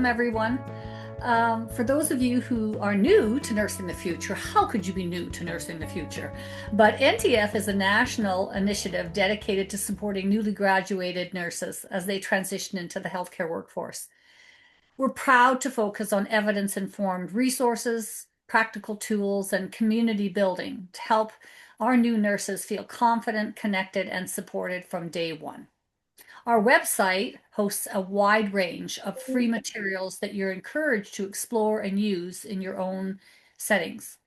everyone. For those of you who are new to Nursing the Future, how could you be new to Nursing the Future? But NTF is a national initiative dedicated to supporting newly graduated nurses as they transition into the healthcare workforce. We're proud to focus on evidence-informed resources, practical tools, and community building to help our new nurses feel confident, connected, and supported from day one. Our website hosts a wide range of free materials that you're encouraged to explore and use in your own settings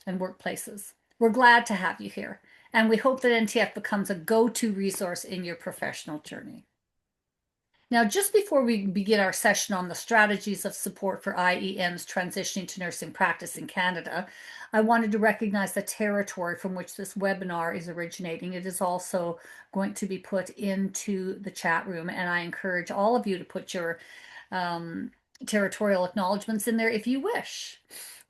and workplaces. We're glad to have you here, and we hope that NTF becomes a go-to resource in your professional journey. Now, just before we begin our session on the strategies of support for IENs transitioning to nursing practice in Canada, I wanted to recognize the territory from which this webinar is originating. It is also going to be put into the chat room, and I encourage all of you to put your territorial acknowledgements in there if you wish.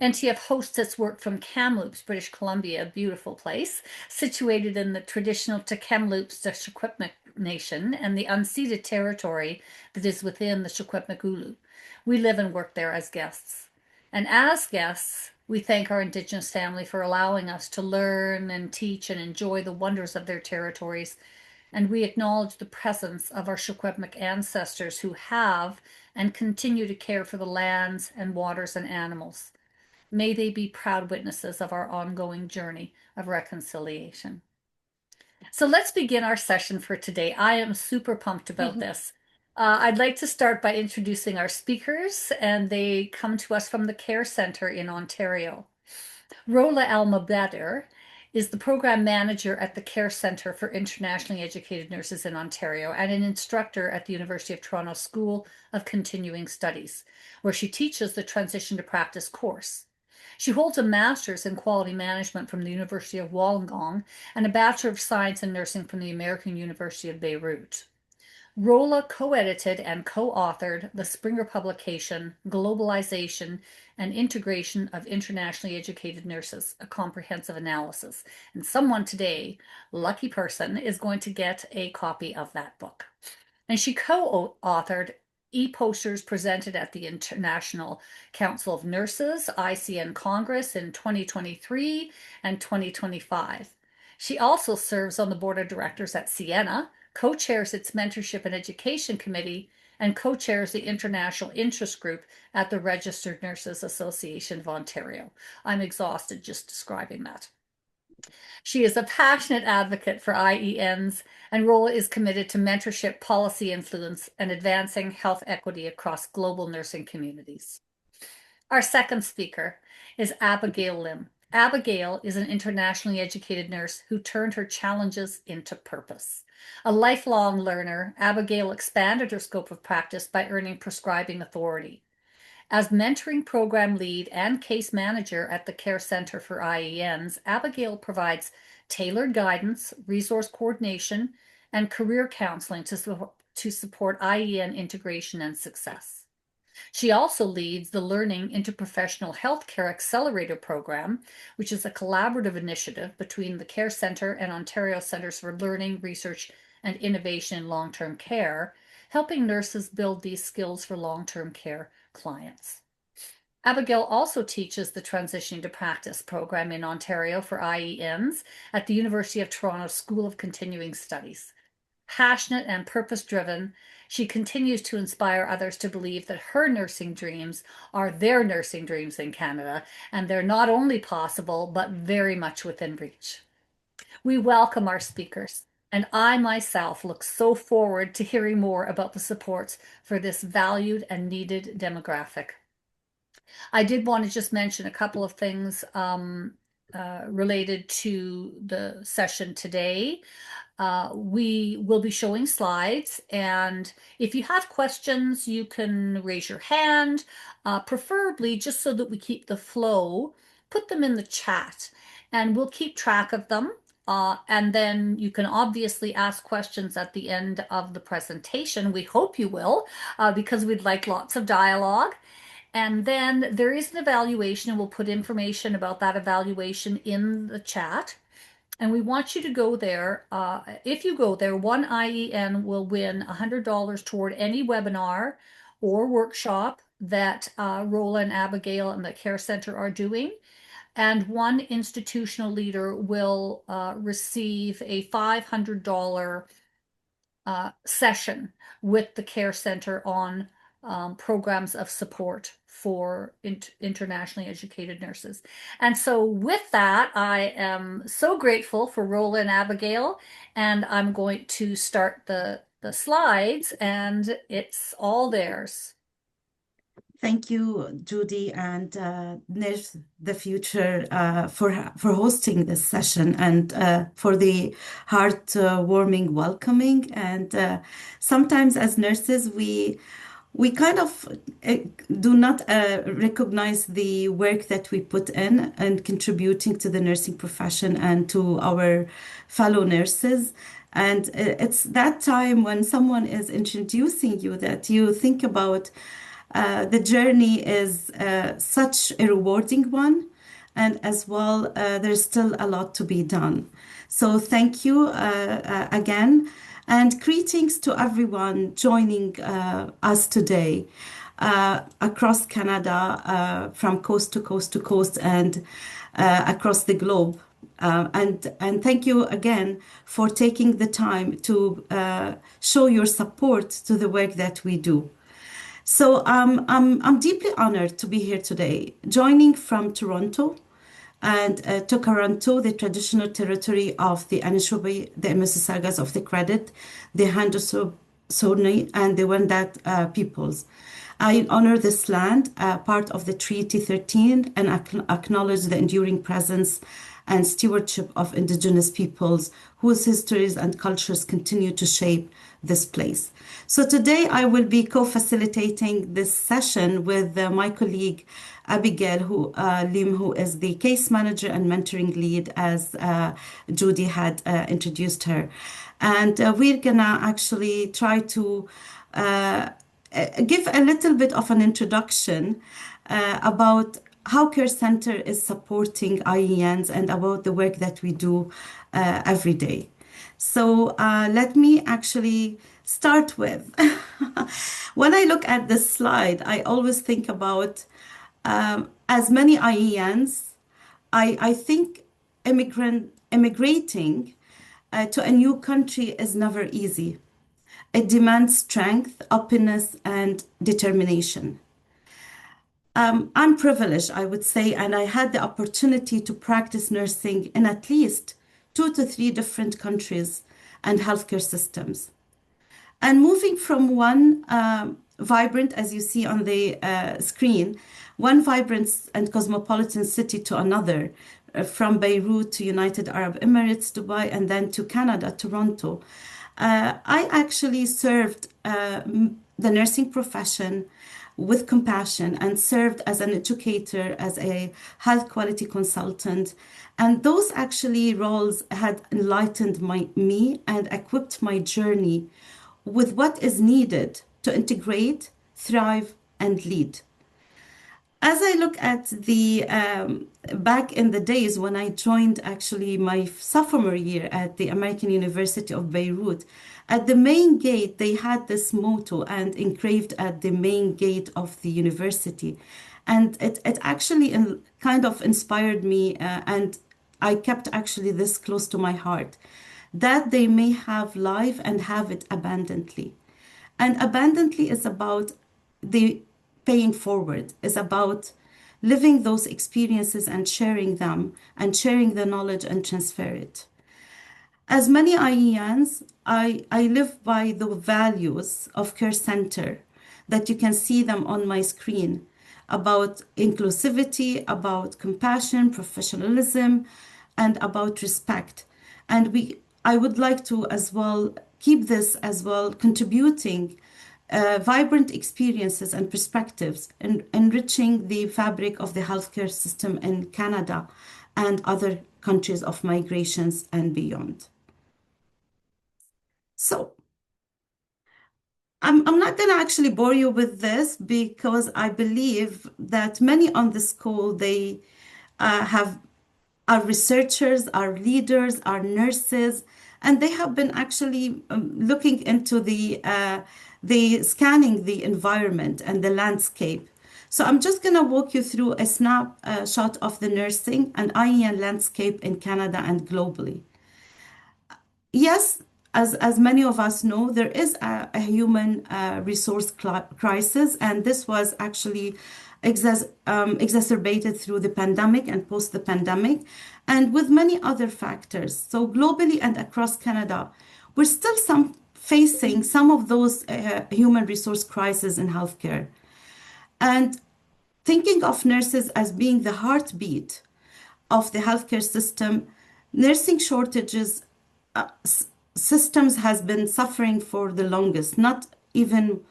NTF hosts its work from Kamloops, British Columbia, a beautiful place, situated in the traditional Tk'emlúps, the Secwepemc Nation, and the unceded territory that is within the Secwepemc. We live and work there as guests. And as guests, we thank our Indigenous family for allowing us to learn and teach and enjoy the wonders of their territories. And we acknowledge the presence of our Secwepemc ancestors who have and continue to care for the lands and waters and animals. May they be proud witnesses of our ongoing journey of reconciliation. So let's begin our session for today. I am super pumped about this. I'd like to start by introducing our speakers, and they come to us from the Care Centre in Ontario. Rola Almabader is the program manager at the Care Centre for Internationally Educated Nurses in Ontario and an instructor at the University of Toronto School of Continuing Studies, where she teaches the Transition to Practice course. She holds a master's in quality management from the University of Wollongong and a Bachelor of Science in Nursing from the American University of Beirut. Rola co-edited and co-authored the Springer publication, Globalization and Integration of Internationally Educated Nurses, a Comprehensive Analysis. And someone today, lucky person, is going to get a copy of that book. And she co-authored e-posters presented at the International Council of Nurses, ICN Congress in 2023 and 2025. She also serves on the board of directors at Sienna, co-chairs its Mentorship and Education Committee, and co-chairs the International Interest Group at the Registered Nurses Association of Ontario. I'm exhausted just describing that. She is a passionate advocate for IENs, and Rola is committed to mentorship, policy influence, and advancing health equity across global nursing communities. Our second speaker is Abigail Lim. Abigail is an internationally educated nurse who turned her challenges into purpose. A lifelong learner, Abigail expanded her scope of practice by earning prescribing authority. As mentoring program lead and case manager at the Care Centre for IENs, Abigail provides tailored guidance, resource coordination, and career counseling to support IEN integration and success. She also leads the Learning Interprofessional Healthcare Accelerator Program, which is a collaborative initiative between the Care Centre and Ontario Centres for Learning, Research, and Innovation in Long-Term Care, helping nurses build these skills for long-term care clients. Abigail also teaches the Transitioning to Practice program in Ontario for IENs at the University of Toronto School of Continuing Studies. Passionate and purpose-driven, she continues to inspire others to believe that her nursing dreams are their nursing dreams in Canada, and they're not only possible, but very much within reach. We welcome our speakers, and I myself look so forward to hearing more about the supports for this valued and needed demographic. I did want to just mention a couple of things related to the session today. We will be showing slides, and if you have questions, you can raise your hand, preferably just so that we keep the flow, put them in the chat, and we'll keep track of them. And then you can obviously ask questions at the end of the presentation. We hope you will, because we'd like lots of dialogue. And then there is an evaluation, and we'll put information about that evaluation in the chat. And we want you to go there. If you go there, one IEN will win $100 toward any webinar or workshop that Rola and Abigail and the Care Center are doing. And one institutional leader will receive a $500 session with the Care Center on programs of support for internationally educated nurses. And so with that, I am so grateful for Rola and Abigail, and I'm going to start the slides, and it's all theirs. Thank you, Judy and Nurse the Future, for hosting this session and for the heartwarming welcoming. And sometimes, as nurses, we kind of do not recognize the work that we put in and contributing to the nursing profession and to our fellow nurses. And it's that time when someone is introducing you that you think about the journey is such a rewarding one, and as well, there's still a lot to be done. So, thank you again, and greetings to everyone joining us today across Canada, from coast to coast to coast, and across the globe. And thank you again for taking the time to show your support to the work that we do. So I'm deeply honored to be here today, joining from Toronto, and Toronto, the traditional territory of the Anishinaabe, the Mississaugas of the Credit, the Haudenosaunee, and the Wendat peoples. I honor this land, part of the Treaty 13, and acknowledge the enduring presence and stewardship of Indigenous peoples whose histories and cultures continue to shape this place. So today I will be co-facilitating this session with my colleague Abigail Lim, who is the case manager and mentoring lead, as Judy had introduced her. And we're gonna actually try to give a little bit of an introduction about how Care Center is supporting IENs and about the work that we do every day. So let me actually start with, when I look at this slide, I always think about, as many IENs, I think immigrating to a new country is never easy. It demands strength, openness, and determination. I'm privileged, I would say, and I had the opportunity to practice nursing in at least 2 to 3 different countries and healthcare systems. And moving from one vibrant, as you see on the screen, one vibrant and cosmopolitan city to another, from Beirut to United Arab Emirates, Dubai, and then to Canada, Toronto. I actually served the nursing profession with compassion and served as an educator, as a health quality consultant. And those actually roles had enlightened me and equipped my journey with what is needed to integrate, thrive, and lead. As I look at the back in the days when I joined actually my sophomore year at the American University of Beirut, at the main gate, they had this motto and engraved at the main gate of the university. And it actually kind of inspired me, and I kept actually this close to my heart, that they may have life and have it abundantly. And abundantly is about the paying forward, is about living those experiences and sharing them and sharing the knowledge and transfer it. As many IENs, I live by the values of Care Center that you can see them on my screen, about inclusivity, about compassion, professionalism, and about respect. And I would like to as well keep this as well contributing vibrant experiences and perspectives, enriching the fabric of the healthcare system in Canada and other countries of migrations and beyond. So I'm not going to actually bore you with this, because I believe that many on this call, they have are researchers, are leaders, are nurses, and they have been actually looking into the scanning the environment and the landscape. So I'm just going to walk you through a snapshot of the nursing and IEN landscape in Canada and globally. Yes, as many of us know, there is a human resource crisis, and this was actually exacerbated through the pandemic and post the pandemic, and with many other factors. So globally and across Canada, we're still facing some of those human resource crises in healthcare. And thinking of nurses as being the heartbeat of the healthcare system, nursing shortages systems has been suffering for the longest, not even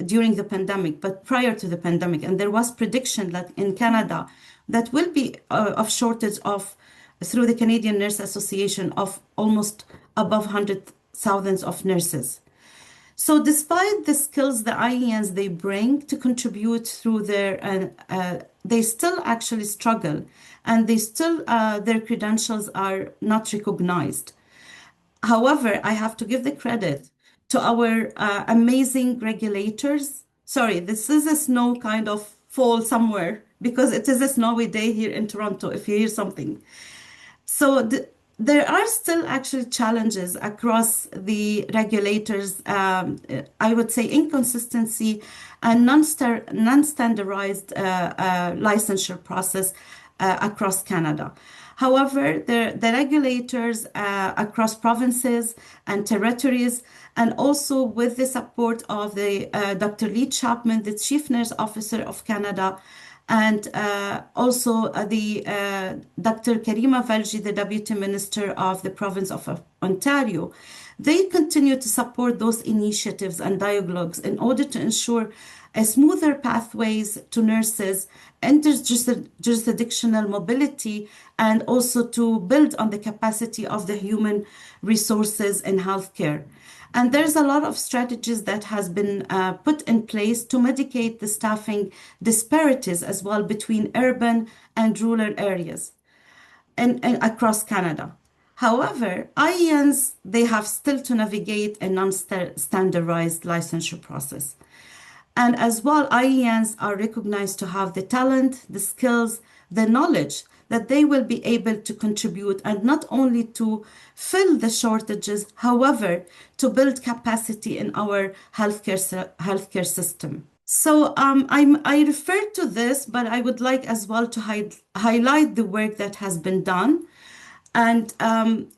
during the pandemic, but prior to the pandemic. And there was prediction that in Canada that will be of shortage of through the Canadian Nurse Association of almost above 100,000 of nurses. So despite the skills the IENs they bring to contribute through they still actually struggle, and they still their credentials are not recognized. However, I have to give the credit to our amazing regulators. Sorry, this is a snow kind of fall somewhere because it is a snowy day here in Toronto, if you hear something. So there are still actually challenges across the regulators, I would say inconsistency and non-standardized licensure process across Canada. However, the regulators across provinces and territories, and also with the support of the Dr. Lee Chapman, the Chief Nurse Officer of Canada, and also the Dr. Karima Velji, the Deputy Minister of the Province of Ontario, they continue to support those initiatives and dialogues in order to ensure a smoother pathways to nurses, interjurisdictional mobility, and also to build on the capacity of the human resources in healthcare. And there's a lot of strategies that has been put in place to mitigate the staffing disparities as well between urban and rural areas and across Canada. However, IENs, they have still to navigate a non-standardized licensure process. And as well, IENs are recognized to have the talent, the skills, the knowledge that they will be able to contribute, and not only to fill the shortages, however, to build capacity in our healthcare system. So I refer to this, but I would like as well to highlight the work that has been done. And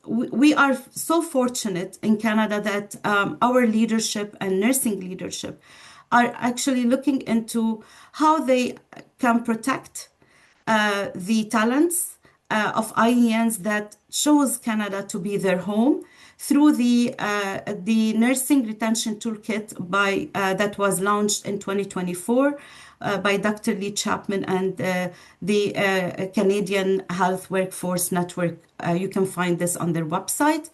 we are so fortunate in Canada that our leadership and nursing leadership are actually looking into how they can protect the talents of IENs that shows Canada to be their home through the nursing retention toolkit that was launched in 2024 by Dr. Lee Chapman and the Canadian Health Workforce Network. You can find this on their website.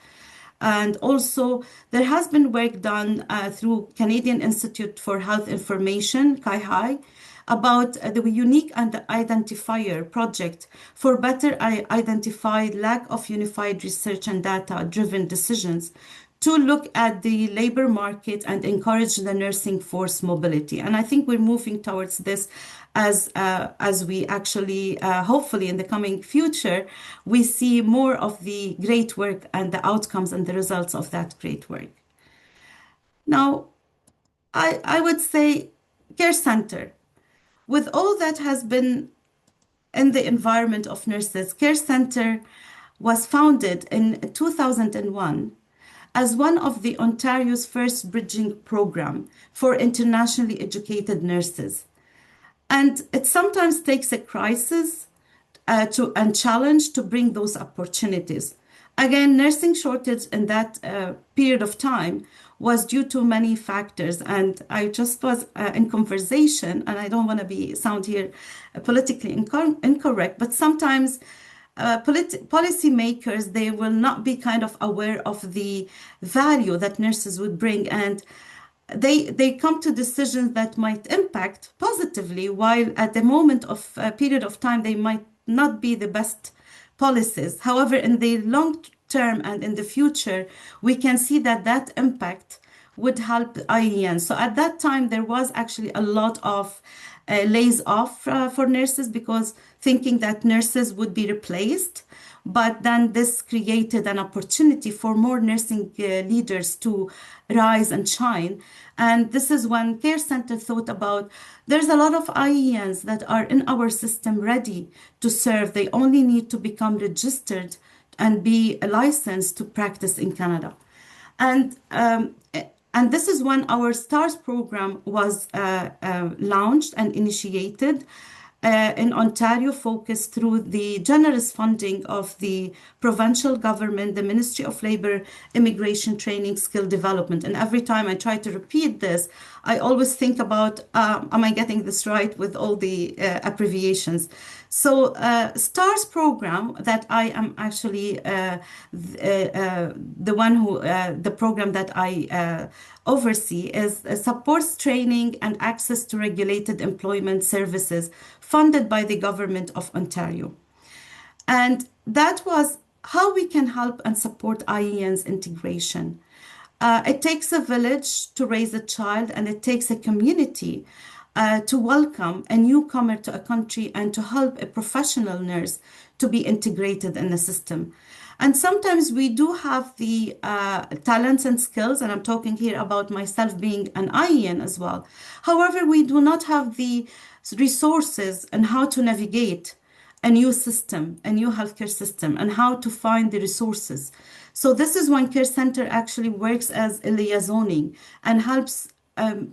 And also, there has been work done through Canadian Institute for Health Information, CIHI, about the unique identifier project for better identified lack of unified research and data-driven decisions to look at the labor market and encourage the nursing force mobility. And I think we're moving towards this as we actually, hopefully in the coming future, we see more of the great work and the outcomes and the results of that great work. Now, I would say care center. With all that has been in the environment of nurses, Care Center was founded in 2001 as one of the Ontario's first bridging program for internationally educated nurses. And it sometimes takes a crisis and challenge to bring those opportunities. Again, nursing shortage in that period of time was due to many factors. And I just was in conversation, and I don't want to sound here politically incorrect, but sometimes policymakers, they will not be kind of aware of the value that nurses would bring. And they come to decisions that might impact positively, while at the moment of a period of time, they might not be the best policies. However, in the long term and in the future, we can see that that impact would help IEN. So at that time, there was actually a lot of lays off for nurses because thinking that nurses would be replaced. But then this created an opportunity for more nursing leaders to rise and shine. And this is when Care Center thought about there's a lot of IENs that are in our system ready to serve. They only need to become registered and be licensed to practice in Canada. And and this is when our STARS program was launched and initiated in Ontario, focused through the generous funding of the provincial government, the Ministry of Labour, Immigration Training, Skill Development. And every time I try to repeat this, I always think about, am I getting this right with all the abbreviations? So STARS program that I am actually the one who, the program that I oversee is supports training and access to regulated employment services funded by the government of Ontario. And that was how we can help and support IEN's integration. It takes a village to raise a child, and it takes a community to welcome a newcomer to a country and to help a professional nurse to be integrated in the system. And sometimes we do have the talents and skills, and I'm talking here about myself being an IEN as well. However, we do not have the resources and how to navigate a new system, a new healthcare system, and how to find the resources. So this is when Care Center actually works as a liaisoning and helps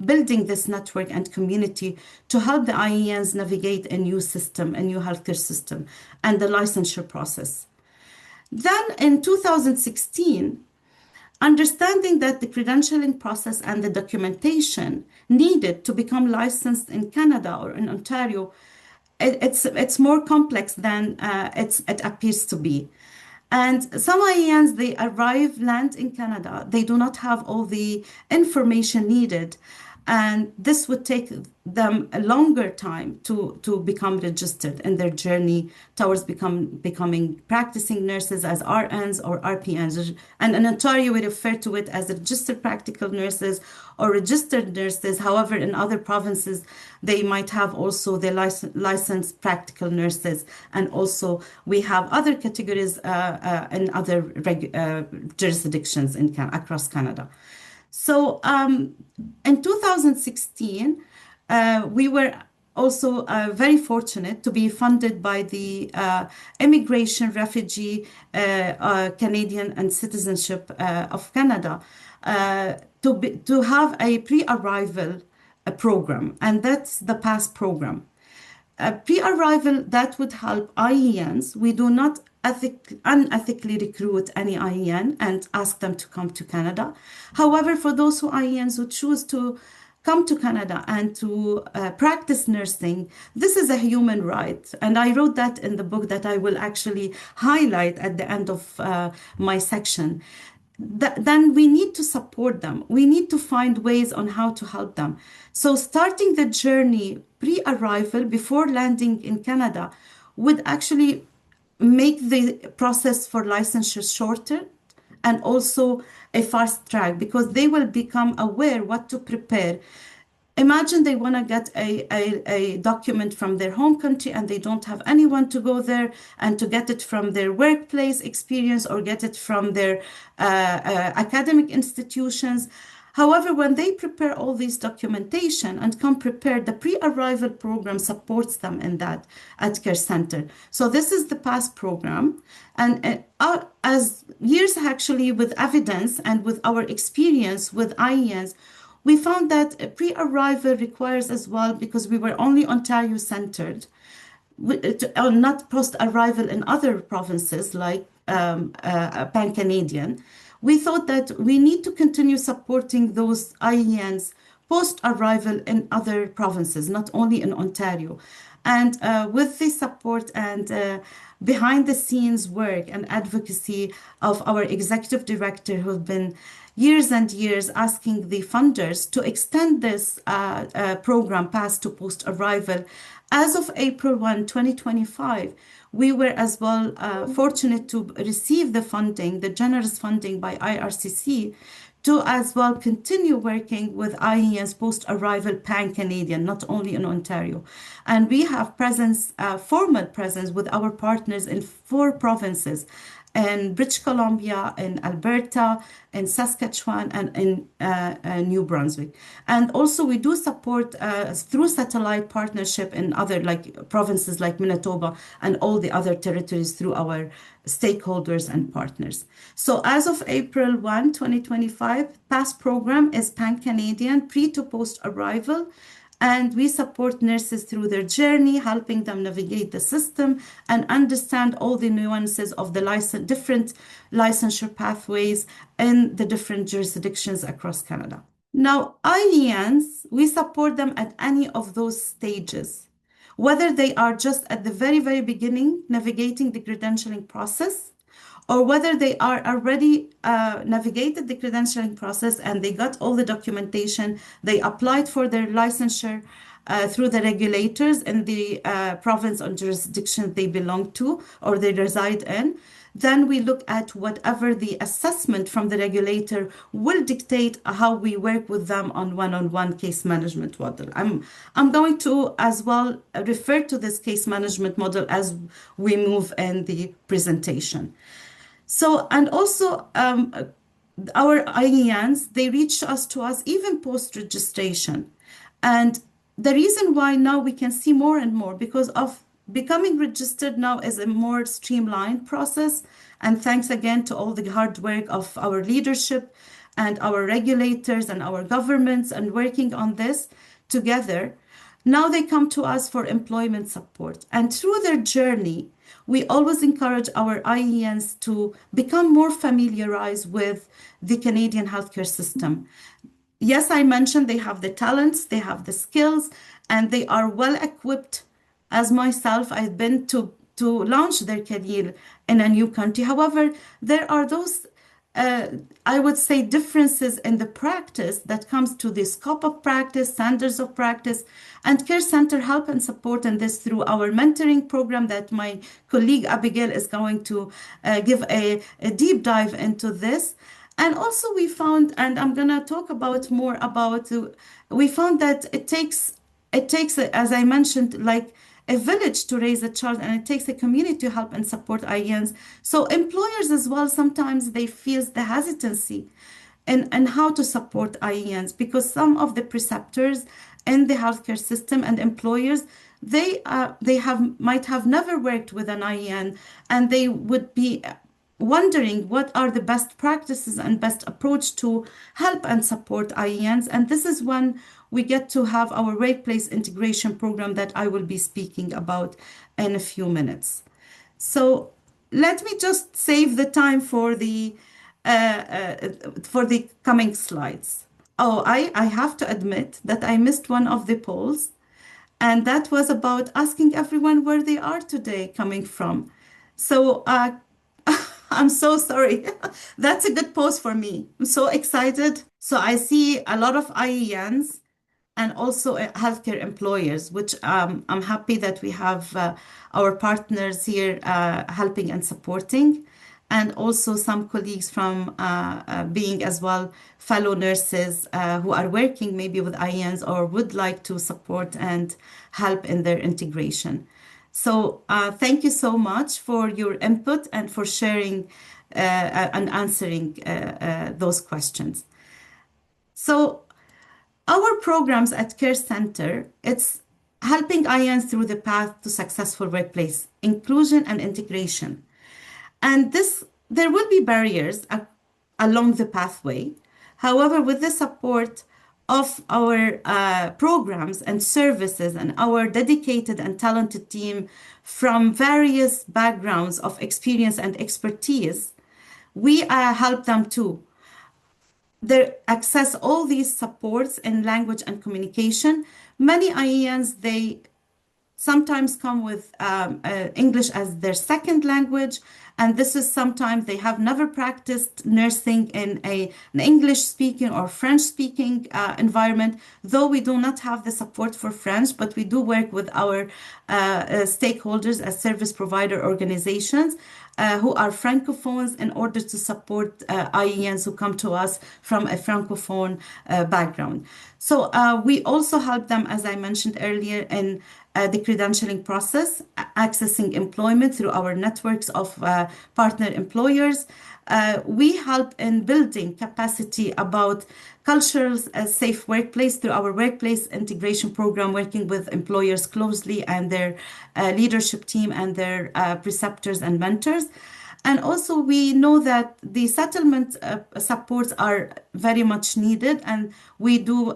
building this network and community to help the IENs navigate a new system, a new healthcare system, and the licensure process. Then in 2016, understanding that the credentialing process and the documentation needed to become licensed in Canada or in Ontario, it's more complex than it appears to be. And some IENs, they land in Canada, they do not have all the information needed. And this would take them a longer time to become registered in their journey towards becoming practicing nurses as RNs or RPNs. And in Ontario, we refer to it as registered practical nurses or registered nurses. However, in other provinces, they might have also the licensed practical nurses. And also we have other categories in other jurisdictions across Canada. So in 2016, we were also very fortunate to be funded by the Immigration, Refugee, Canadian and Citizenship of Canada to have a pre-arrival program, and that's the PASS program. Pre-arrival that would help IENs. We do not unethically recruit any IEN and ask them to come to Canada. However, for those IENs who choose to come to Canada and to practice nursing, this is a human right. And I wrote that in the book that I will actually highlight at the end of my section. Then we need to support them. We need to find ways on how to help them. So starting the journey pre-arrival before landing in Canada would actually make the process for licensure shorter and also a fast track, because they will become aware what to prepare. Imagine they want to get a document from their home country and they don't have anyone to go there and to get it from their workplace experience or get it from their academic institutions. However, when they prepare all this documentation and come prepared, the pre-arrival program supports them in that at Care Center. So this is the PASS program. And as years actually with evidence and with our experience with IENs, we found that pre-arrival requires as well, because we were only Ontario centered, not post-arrival in other provinces like pan-Canadian. We thought that we need to continue supporting those IENs post-arrival in other provinces, not only in Ontario. And with the support and behind the scenes work and advocacy of our executive director, who have been years and years asking the funders to extend this program PASS to post-arrival, as of April 1, 2025, we were as well fortunate to receive the funding, the generous funding by IRCC, to as well continue working with IEN's post-arrival pan-Canadian, not only in Ontario. And we have presence, formal presence with our partners in 4 provinces, in British Columbia, in Alberta, in Saskatchewan, and in New Brunswick. And also we do support through satellite partnership in other like provinces like Manitoba and all the other territories through our stakeholders and partners. So as of April 1, 2025, past program is Pan-Canadian, pre to post arrival. And we support nurses through their journey, helping them navigate the system and understand all the nuances of the different licensure pathways in the different jurisdictions across Canada. Now, IENs, we support them at any of those stages, whether they are just at the very, very beginning, navigating the credentialing process, or whether they are already navigated the credentialing process and they got all the documentation, they applied for their licensure through the regulators in the province or jurisdiction they belong to or they reside in. Then we look at whatever the assessment from the regulator will dictate how we work with them on one-on-one case management model. I'm going to as well refer to this case management model as we move in the presentation. So, and also our IENs, they reach us to us even post-registration. And the reason why now we can see more and more because of becoming registered now is a more streamlined process. And thanks again to all the hard work of our leadership and our regulators and our governments and working on this together. Now they come to us for employment support. And through their journey, we always encourage our IENs to become more familiarized with the Canadian healthcare system. Yes, I mentioned they have the talents, they have the skills, and they are well equipped. As myself, I've been to launch their career in a new country. However, there are those I would say differences in the practice that comes to the scope of practice, standards of practice, and Care Center help and support in this through our mentoring program that my colleague Abigail is going to give a deep dive into this. And also we found, and I'm going to talk about more about, we found that it takes, as I mentioned, like a village to raise a child, and it takes a community to help and support IENs. So employers as well, sometimes they feel the hesitancy and how to support IENs because some of the preceptors in the healthcare system and employers, they might have never worked with an IEN, and they would be wondering what are the best practices and best approach to help and support IENs. And this is when we get to have our workplace integration program that I will be speaking about in a few minutes. So let me just save the time for the coming slides. Oh, I have to admit that I missed one of the polls, and that was about asking everyone where they are today coming from. So I'm so sorry. That's a good post for me. I'm so excited. So I see a lot of IENs and also healthcare employers, which I'm happy that we have our partners here helping and supporting, and also some colleagues from being as well fellow nurses who are working maybe with IENs or would like to support and help in their integration. So thank you so much for your input and for sharing and answering those questions. So our programs at Care Center, it's helping IENs through the path to successful workplace inclusion and integration. And there will be barriers along the pathway. However, with the support of our programs and services and our dedicated and talented team from various backgrounds of experience and expertise, we help them to access all these supports in language and communication. Many IENs, they sometimes come with English as their second language. And this is sometimes they have never practiced nursing in an English speaking or French speaking environment, though we do not have the support for French, but we do work with our stakeholders as service provider organizations who are francophones in order to support IENs who come to us from a francophone background. So we also help them, as I mentioned earlier, in the credentialing process, accessing employment through our networks of partner employers. We help in building capacity about cultural safe workplace through our workplace integration program, working with employers closely and their leadership team and their preceptors and mentors. And also, we know that the settlement supports are very much needed, and we do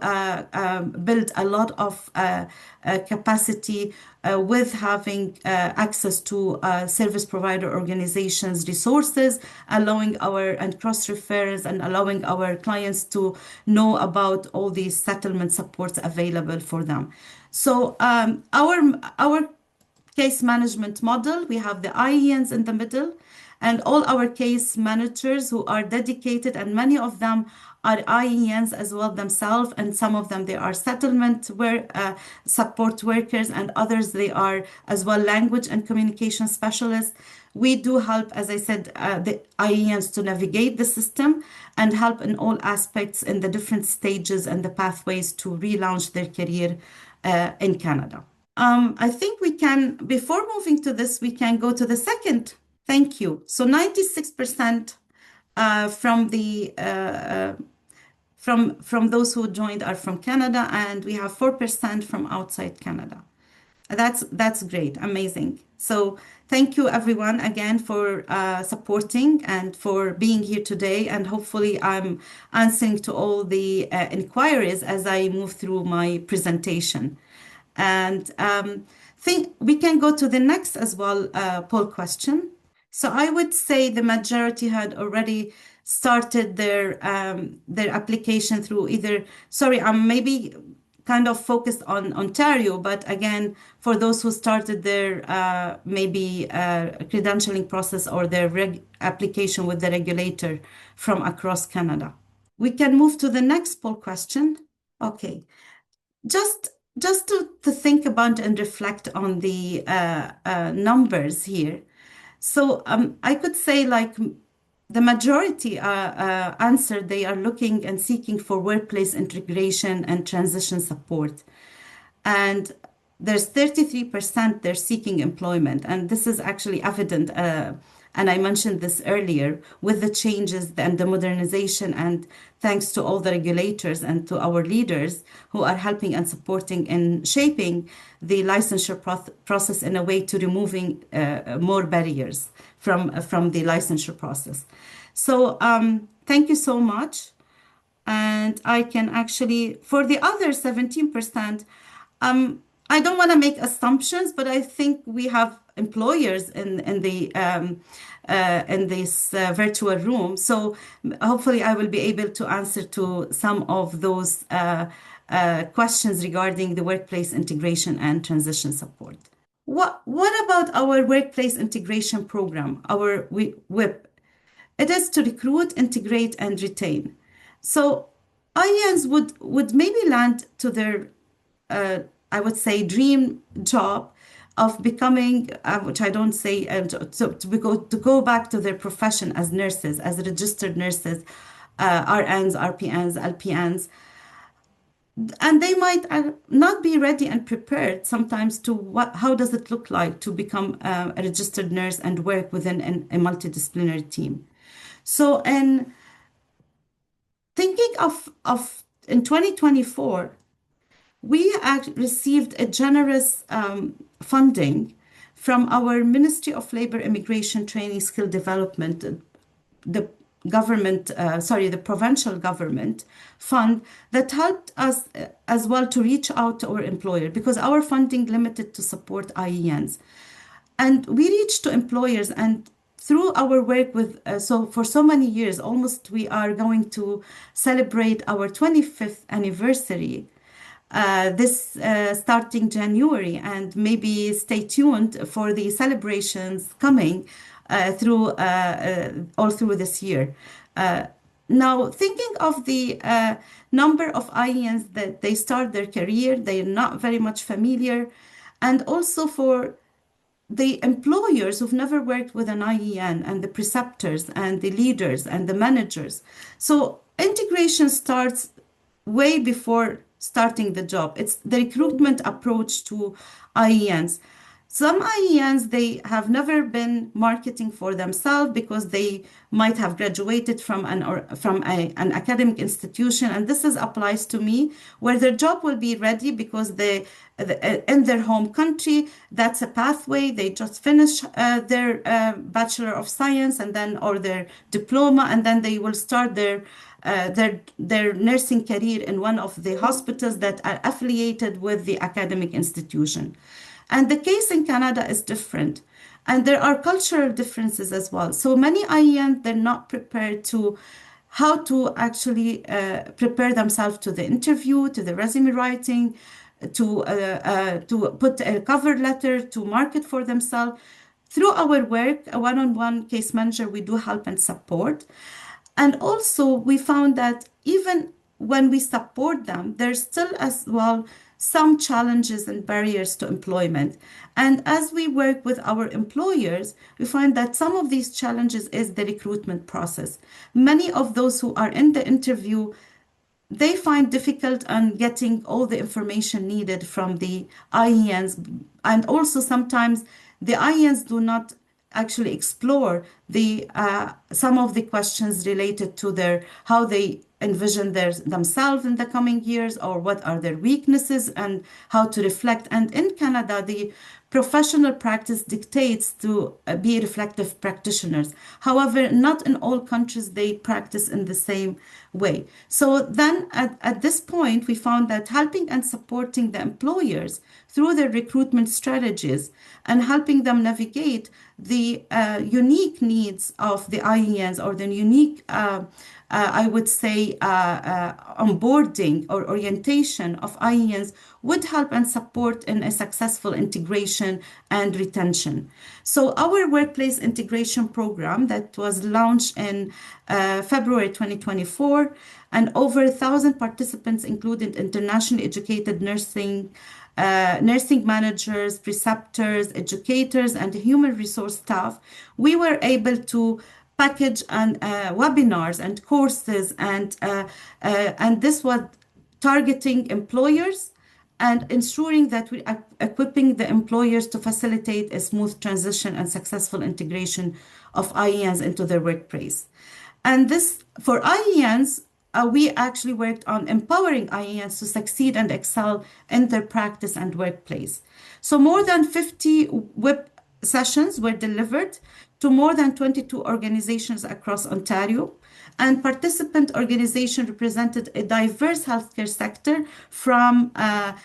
build a lot of capacity with having access to service provider organizations' resources, allowing our and cross referrals, and allowing our clients to know about all these settlement supports available for them. So our case management model, we have the IENs in the middle, and all our case managers who are dedicated, and many of them are IENs as well themselves, and some of them they are settlement support workers, and others they are as well language and communication specialists. We do help, as I said, the IENs to navigate the system and help in all aspects in the different stages and the pathways to relaunch their career in Canada. I think we can, before moving to this, we can go to the second. Thank you. So 96% from the from those who joined are from Canada, and we have 4% from outside Canada. That's great, amazing. So thank you everyone again for supporting and for being here today. And hopefully I'm answering to all the inquiries as I move through my presentation. And think we can go to the next as well poll question. So I would say the majority had already started their application through either, sorry, I'm maybe kind of focused on Ontario, but again, for those who started their maybe credentialing process or their application with the regulator from across Canada. We can move to the next poll question. Okay, just to think about and reflect on the numbers here. So I could say like the majority answered they are looking and seeking for workplace integration and transition support. And there's 33% they're seeking employment. And this is actually evident, and I mentioned this earlier, with the changes and the modernization, and thanks to all the regulators and to our leaders who are helping and supporting in shaping the licensure process in a way to removing more barriers from the licensure process. So thank you so much. And I can actually, for the other 17%, I don't want to make assumptions, but I think we have employers in this virtual room. So hopefully I will be able to answer to some of those questions regarding the workplace integration and transition support. What about our workplace integration program, our WIP? It is to recruit, integrate, and retain. So IENs would maybe land to their, I would say, dream job of becoming, which I don't say, to go back to their profession as nurses, as registered nurses, RNs, RPNs, LPNs. And they might not be ready and prepared sometimes to how does it look like to become a registered nurse and work within a multidisciplinary team. So in thinking of in 2024, we received a generous funding from our Ministry of Labor, Immigration, Training, Skill Development, the the provincial government fund that helped us as well to reach out to our employer, because our funding limited to support IENs. And we reached to employers, and through our work with, so for so many years, almost we are going to celebrate our 25th anniversary. this starting January, and maybe stay tuned for the celebrations coming through all through this year. Uh, Now, thinking of the number of IENs that they start their career, they're not very much familiar, and also for the employers who've never worked with an IEN and the preceptors and the leaders and the managers. So integration starts way before starting the job. It's the recruitment approach to IENs. Some IENs, they have never been marketing for themselves because they might have graduated from an academic institution, and this applies to me, where their job will be ready because in their home country, that's a pathway. They just finish their Bachelor of Science and then or their diploma, and then they will start their nursing career in one of the hospitals that are affiliated with the academic institution. And the case in Canada is different. And there are cultural differences as well. So many IENs, they're not prepared to how to actually prepare themselves to the interview, to the resume writing, to put a cover letter, to market for themselves. Through our work, a one-on-one case manager, we do help and support. And also, we found that even when we support them, there's still as well some challenges and barriers to employment. And as we work with our employers, we find that some of these challenges is the recruitment process. Many of those who are in the interview, they find difficult on getting all the information needed from the IENs. And also sometimes the IENs do not actually explore some of the questions related to their how they envision themselves in the coming years, or what are their weaknesses and how to reflect. And in Canada, the professional practice dictates to be reflective practitioners. However, not in all countries they practice in the same way. So then at this point, we found that helping and supporting the employers through their recruitment strategies and helping them navigate the unique needs of the IENs, or the unique I would say, onboarding or orientation of IENs would help and support in a successful integration and retention. So our workplace integration program that was launched in February 2024, and over 1,000 participants, including internationally educated nursing managers, preceptors, educators, and human resource staff, we were able to package and webinars and courses, and this was targeting employers and ensuring that we are equipping the employers to facilitate a smooth transition and successful integration of IENs into their workplace. And this, for IENs, we actually worked on empowering IENs to succeed and excel in their practice and workplace. So more than 50 web sessions were delivered to more than 22 organizations across Ontario, and participant organizations represented a diverse healthcare sector from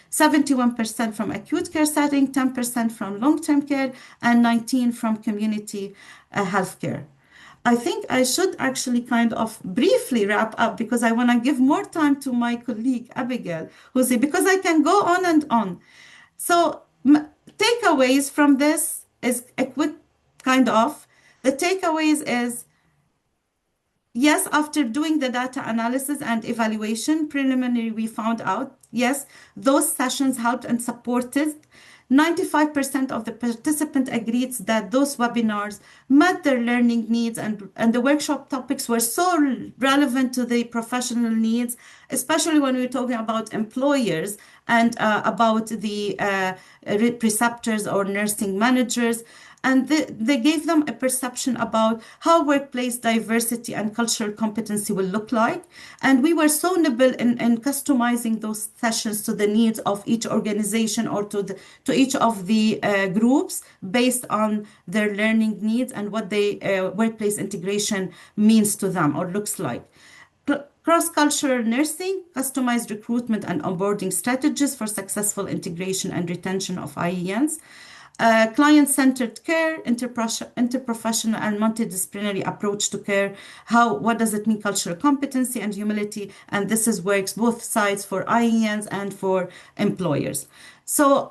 71% from acute care setting, 10% from long-term care, and 19% from community healthcare. I think I should actually kind of briefly wrap up because I want to give more time to my colleague Abigail, who's because I can go on and on. So takeaways from this is a quick kind of, the takeaways is, yes, after doing the data analysis and evaluation, preliminary, we found out, yes, those sessions helped and supported. 95% of the participants agreed that those webinars met their learning needs, and the workshop topics were so relevant to the professional needs, especially when we're talking about employers and about the preceptors or nursing managers. And they gave them a perception about how workplace diversity and cultural competency will look like. And we were so nimble in customizing those sessions to the needs of each organization or to each of the groups based on their learning needs and what the workplace integration means to them or looks like. Cross-cultural nursing, customized recruitment and onboarding strategies for successful integration and retention of IENs. Client-centered care, interprofessional and multidisciplinary approach to care. What does it mean? Cultural competency and humility. And this is works both sides for IENs and for employers. So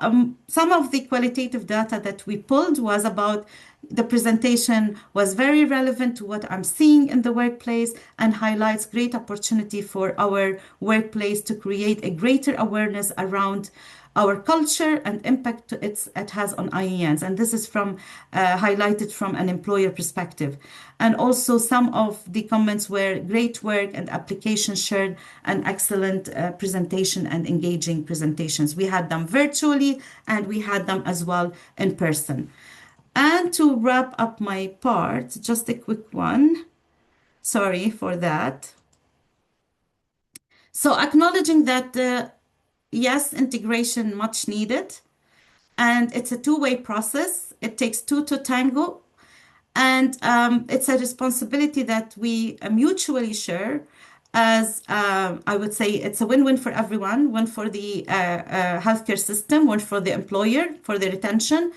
some of the qualitative data that we pulled was about the presentation was very relevant to what I'm seeing in the workplace and highlights great opportunity for our workplace to create a greater awareness around our culture and impact it has on IENs. And this is from highlighted from an employer perspective. And also some of the comments were great work and application shared an excellent presentation and engaging presentations. We had them virtually and we had them as well in person. And to wrap up my part, just a quick one. Sorry for that. So acknowledging that yes, integration much needed, and it's a two-way process. It takes two to tango, and it's a responsibility that we mutually share. As I would say, it's a win-win for everyone, one for the healthcare system, one for the employer, for the retention,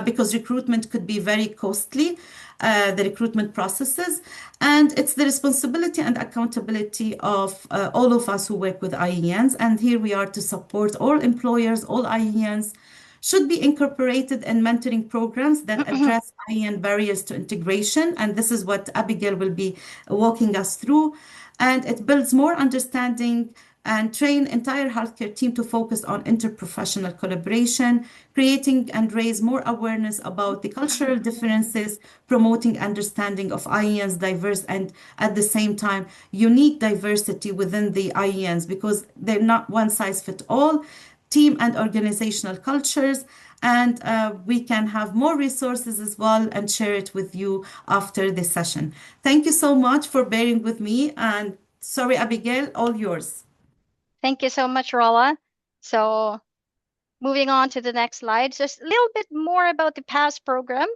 because recruitment could be very costly, the recruitment processes. And it's the responsibility and accountability of all of us who work with IENs. And here we are to support all employers, all IENs should be incorporated in mentoring programs that address IEN barriers to integration. And this is what Abigail will be walking us through. And it builds more understanding and train entire healthcare team to focus on interprofessional collaboration, creating and raise more awareness about the cultural differences, promoting understanding of IEN's diverse and at the same time unique diversity within the IENs because they're not one size fit all, team and organizational cultures. And we can have more resources as well and share it with you after this session. Thank you so much for bearing with me. And sorry, Abigail, all yours. Thank you so much, Rolla. So moving on to the next slide, just a little bit more about the past program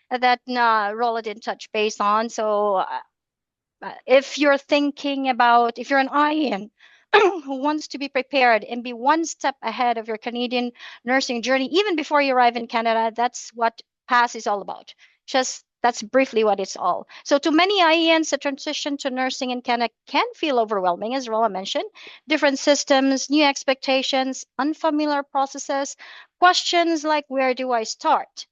that Rolla didn't touch base on. So if you're thinking about, if you're an IN who wants to be prepared and be one step ahead of your Canadian nursing journey, even before you arrive in Canada, that's what PASS is all about. Just that's briefly what it's all. So to many IENs, the transition to nursing in Canada can feel overwhelming, as Rolla mentioned. Different systems, new expectations, unfamiliar processes, questions like, where do I start?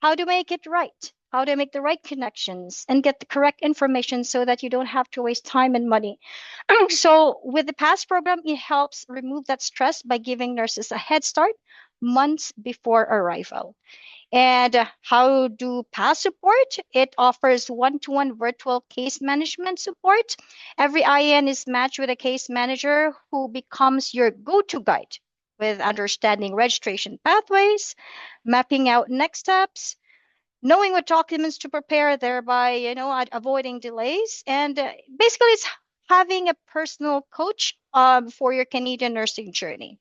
How to make it right? How to make the right connections and get the correct information so that you don't have to waste time and money. So with the PASS program, it helps remove that stress by giving nurses a head start months before arrival. And how do PASS support? It offers one-to-one virtual case management support. Every IN is matched with a case manager who becomes your go-to guide with understanding registration pathways, mapping out next steps, knowing what documents to prepare, thereby, avoiding delays. And basically, it's having a personal coach for your Canadian nursing journey.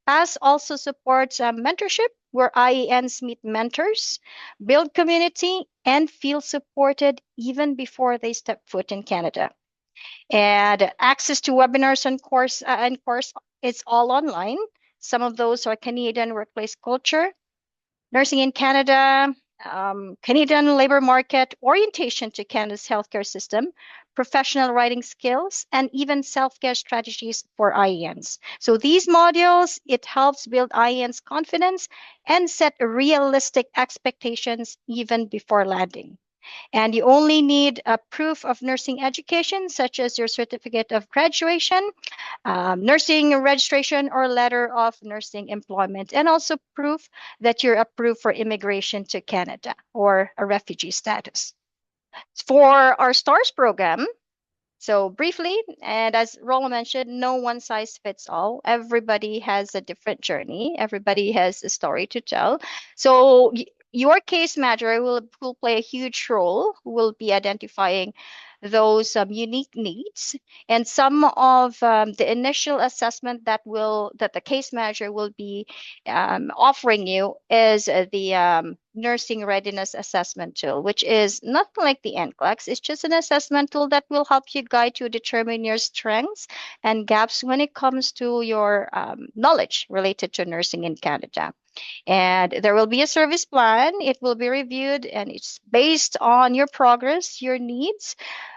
PASS also supports mentorship, where IENs meet mentors, build community, and feel supported even before they step foot in Canada. And access to webinars and course, it's all online. Some of those are Canadian workplace culture, nursing in Canada, Canadian labor market, orientation to Canada's healthcare system, professional writing skills, and even self-care strategies for IENs. So these modules, it helps build IENs' confidence and set realistic expectations even before landing. And you only need a proof of nursing education, such as your certificate of graduation, nursing registration, or letter of nursing employment, and also proof that you're approved for immigration to Canada or a refugee status. For our STARS program, so briefly, and as Rolla mentioned, no one size fits all. Everybody has a different journey. Everybody has a story to tell. So your case manager will play a huge role, will be identifying those unique needs, and some of the initial assessment that the case manager will be offering you is the nursing readiness assessment tool, which is not like the NCLEX. It's just an assessment tool that will help you guide you determine your strengths and gaps when it comes to your knowledge related to nursing in Canada. And there will be a service plan. It will be reviewed and it's based on your progress, your needs.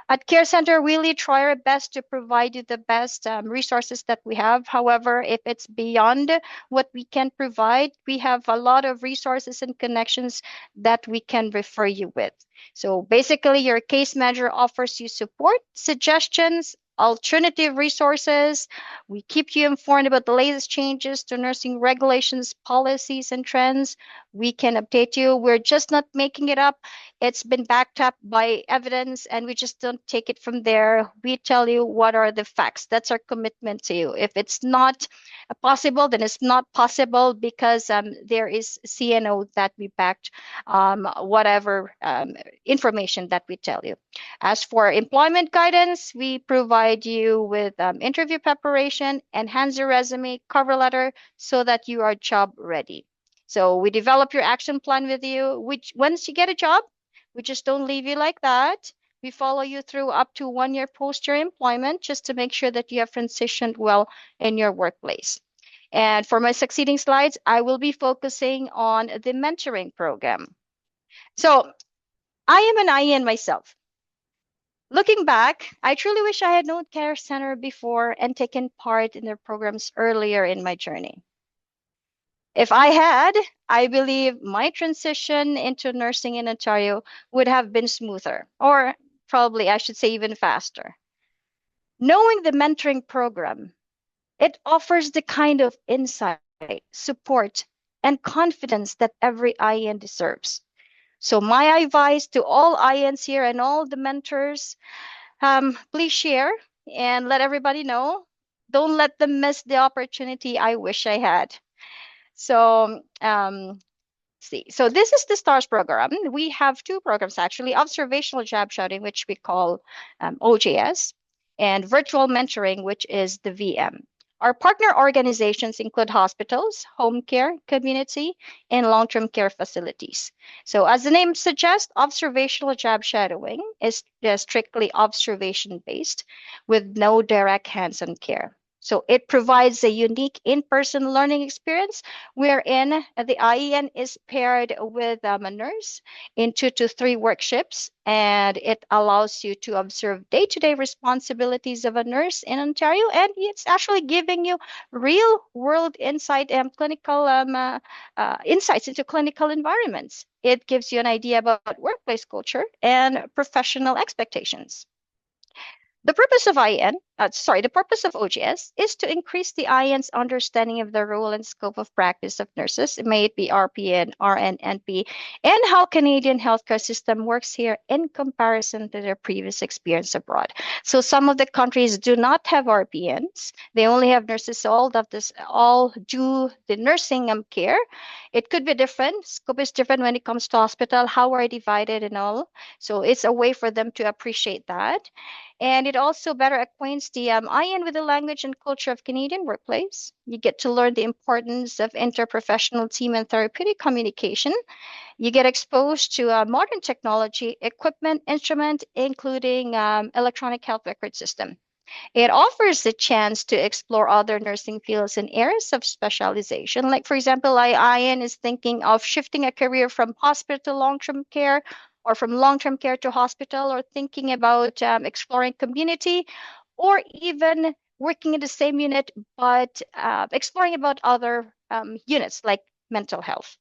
At Care Center, we really try our best to provide you the best resources that we have. However, if it's beyond what we can provide, we have a lot of resources and connections that we can refer you with. So basically, your case manager offers you support, suggestions, alternative resources. We keep you informed about the latest changes to nursing regulations, policies, and trends. We can update you. We're just not making it up. It's been backed up by evidence, and we just don't take it from there. We tell you what are the facts. That's our commitment to you. If it's not possible, then it's not possible because there is CNO that we backed whatever information that we tell you. As for employment guidance, we provide you with interview preparation, enhance your resume, cover letter, so that you are job ready. So we develop your action plan with you, which once you get a job, we just don't leave you like that. We follow you through up to 1 year post your employment just to make sure that you have transitioned well in your workplace. And for my succeeding slides, I will be focusing on the mentoring program. So I am an IN myself. Looking back, I truly wish I had known Care Center before and taken part in their programs earlier in my journey. If I had, I believe my transition into nursing in Ontario would have been smoother, or probably I should say even faster. Knowing the mentoring program, it offers the kind of insight, support, and confidence that every IN deserves. So my advice to all INs here and all the mentors, please share and let everybody know. Don't let them miss the opportunity I wish I had. So see, so this is the STARS program. We have two programs actually: observational job shadowing, which we call OJS, and virtual mentoring, which is the VM. Our partner organizations include hospitals, home care, community, and long-term care facilities. So as the name suggests, observational job shadowing is strictly observation-based with no direct hands-on care. So it provides a unique in-person learning experience wherein the IEN is paired with a nurse in 2 to 3 work shifts, and it allows you to observe day-to-day responsibilities of a nurse in Ontario, and it's actually giving you real-world insight and clinical insights into clinical environments. It gives you an idea about workplace culture and professional expectations. The purpose of the purpose of OGS is to increase the IN's understanding of the role and scope of practice of nurses, may it be RPN, RN, NP, and how Canadian healthcare system works here in comparison to their previous experience abroad. So some of the countries do not have RPNs; they only have nurses. So all do the nursing care. It could be different. Scope is different when it comes to hospital. How are divided and all. So it's a way for them to appreciate that. And it also better acquaints the IN with the language and culture of Canadian workplace. You get to learn the importance of interprofessional team and therapeutic communication. You get exposed to modern technology, equipment, instrument, including electronic health record system. It offers the chance to explore other nursing fields and areas of specialization. Like, for example, IN is thinking of shifting a career from hospital to long-term care, or from long-term care to hospital, or thinking about exploring community, or even working in the same unit, but exploring about other units like mental health.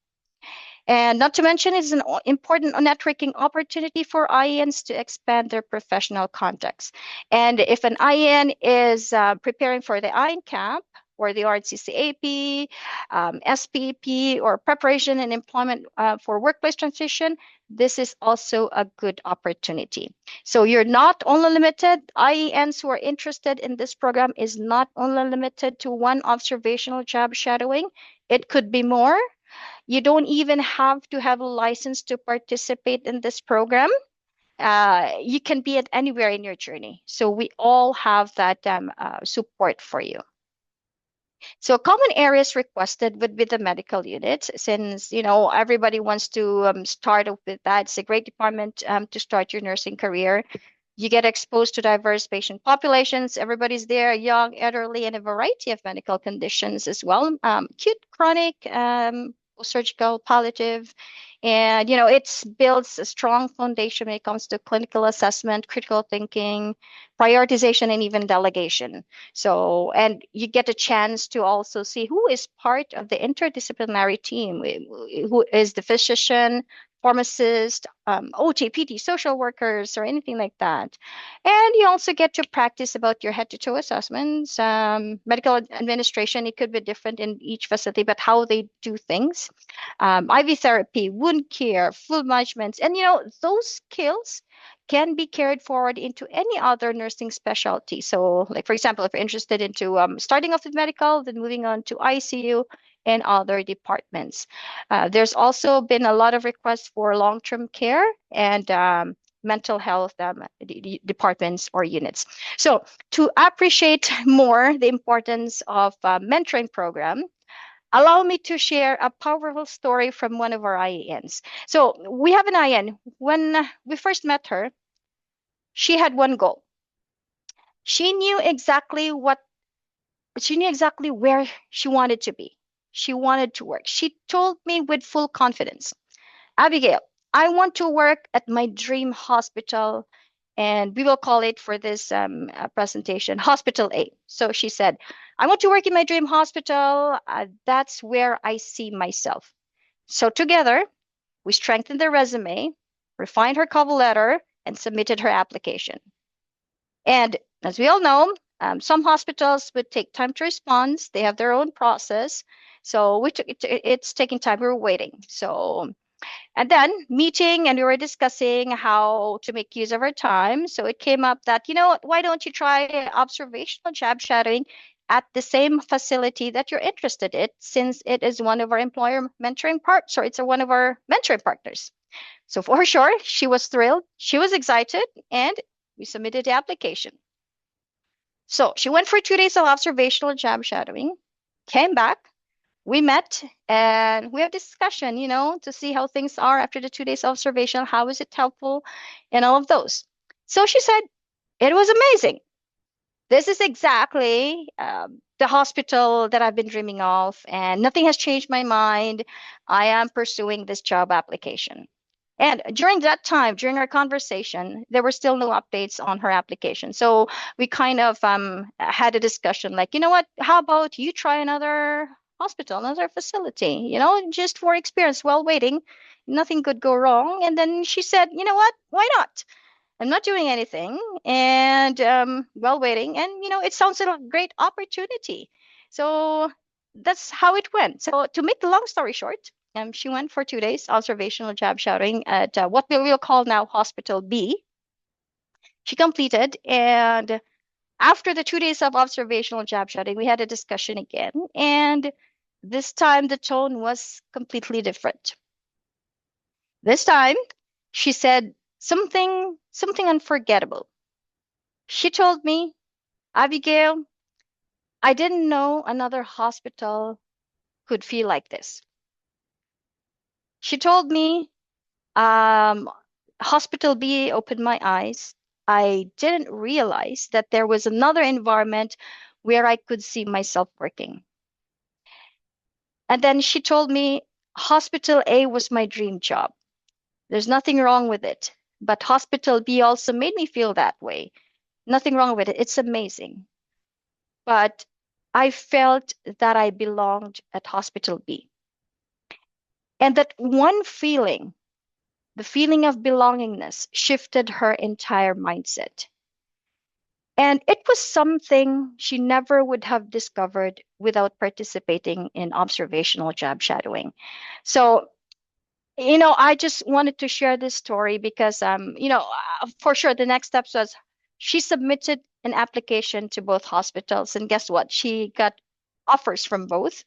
And not to mention, it's an important networking opportunity for INs to expand their professional contacts. And if an IN is preparing for the IN camp or the RCCAP, SPP, or preparation and employment for workplace transition, this is also a good opportunity. So you're not only limited, IENs who are interested in this program is not only limited to one observational job shadowing. It could be more. You don't even have to have a license to participate in this program. You can be at anywhere in your journey. So we all have that support for you. So common areas requested would be the medical unit, since everybody wants to start off with that. It's a great department to start your nursing career. You get exposed to diverse patient populations. Everybody's there, young, elderly, and a variety of medical conditions as well. Acute, chronic, post-surgical, palliative, and it builds a strong foundation when it comes to clinical assessment, critical thinking, prioritization, and even delegation. So, and you get a chance to also see who is part of the interdisciplinary team, who is the physician, pharmacist, OT, PT, social workers, or anything like that. And you also get to practice about your head-to-toe assessments, medical administration. It could be different in each facility, but how they do things, IV therapy, wound care, fluid management, and those skills can be carried forward into any other nursing specialty. So, like for example, if you're interested into starting off with medical, then moving on to ICU and other departments. There's also been a lot of requests for long-term care and mental health departments or units. So to appreciate more the importance of mentoring program, allow me to share a powerful story from one of our IANs. So we have an IAN. When we first met her, she had one goal. She knew exactly where she wanted to be. She wanted to work. She told me with full confidence, Abigail, I want to work at my dream hospital, and we will call it for this presentation, Hospital A. So she said, I want to work in my dream hospital. That's where I see myself. So together, we strengthened the resume, refined her cover letter, and submitted her application. And as we all know, some hospitals would take time to respond. They have their own process. So it's taking time. We were waiting. So, and then meeting, and we were discussing how to make use of our time. So it came up that, why don't you try observational job shadowing at the same facility that you're interested in, since it is one of our employer mentoring parts, or it's one of our mentoring partners. So for sure, she was thrilled. She was excited, and we submitted the application. So she went for 2 days of observational job shadowing, came back, we met, and we had discussion, to see how things are after the 2 days observation, how is it helpful, and all of those. So she said, it was amazing. This is exactly the hospital that I've been dreaming of, and nothing has changed my mind. I am pursuing this job application. And during that time, during our conversation, there were still no updates on her application. So we kind of had a discussion like, what, how about you try another hospital, another facility, just for experience while waiting. Nothing could go wrong. And then she said, what, why not? I'm not doing anything, and while waiting, and it sounds like a great opportunity. So that's how it went. So to make the long story short, she went for 2 days observational job shadowing at what we will call now Hospital B. She completed, and after the 2 days of observational job shadowing, we had a discussion again, and this time the tone was completely different. This time, she said something unforgettable. She told me, Abigail, I didn't know another hospital could feel like this. She told me, Hospital B opened my eyes. I didn't realize that there was another environment where I could see myself working. And then she told me, Hospital A was my dream job. There's nothing wrong with it. But Hospital B also made me feel that way. Nothing wrong with it. It's amazing. But I felt that I belonged at Hospital B. And that one feeling, the feeling of belongingness, shifted her entire mindset. And it was something she never would have discovered without participating in observational job shadowing. So, I just wanted to share this story because, for sure, the next steps was she submitted an application to both hospitals. And guess what? She got offers from both.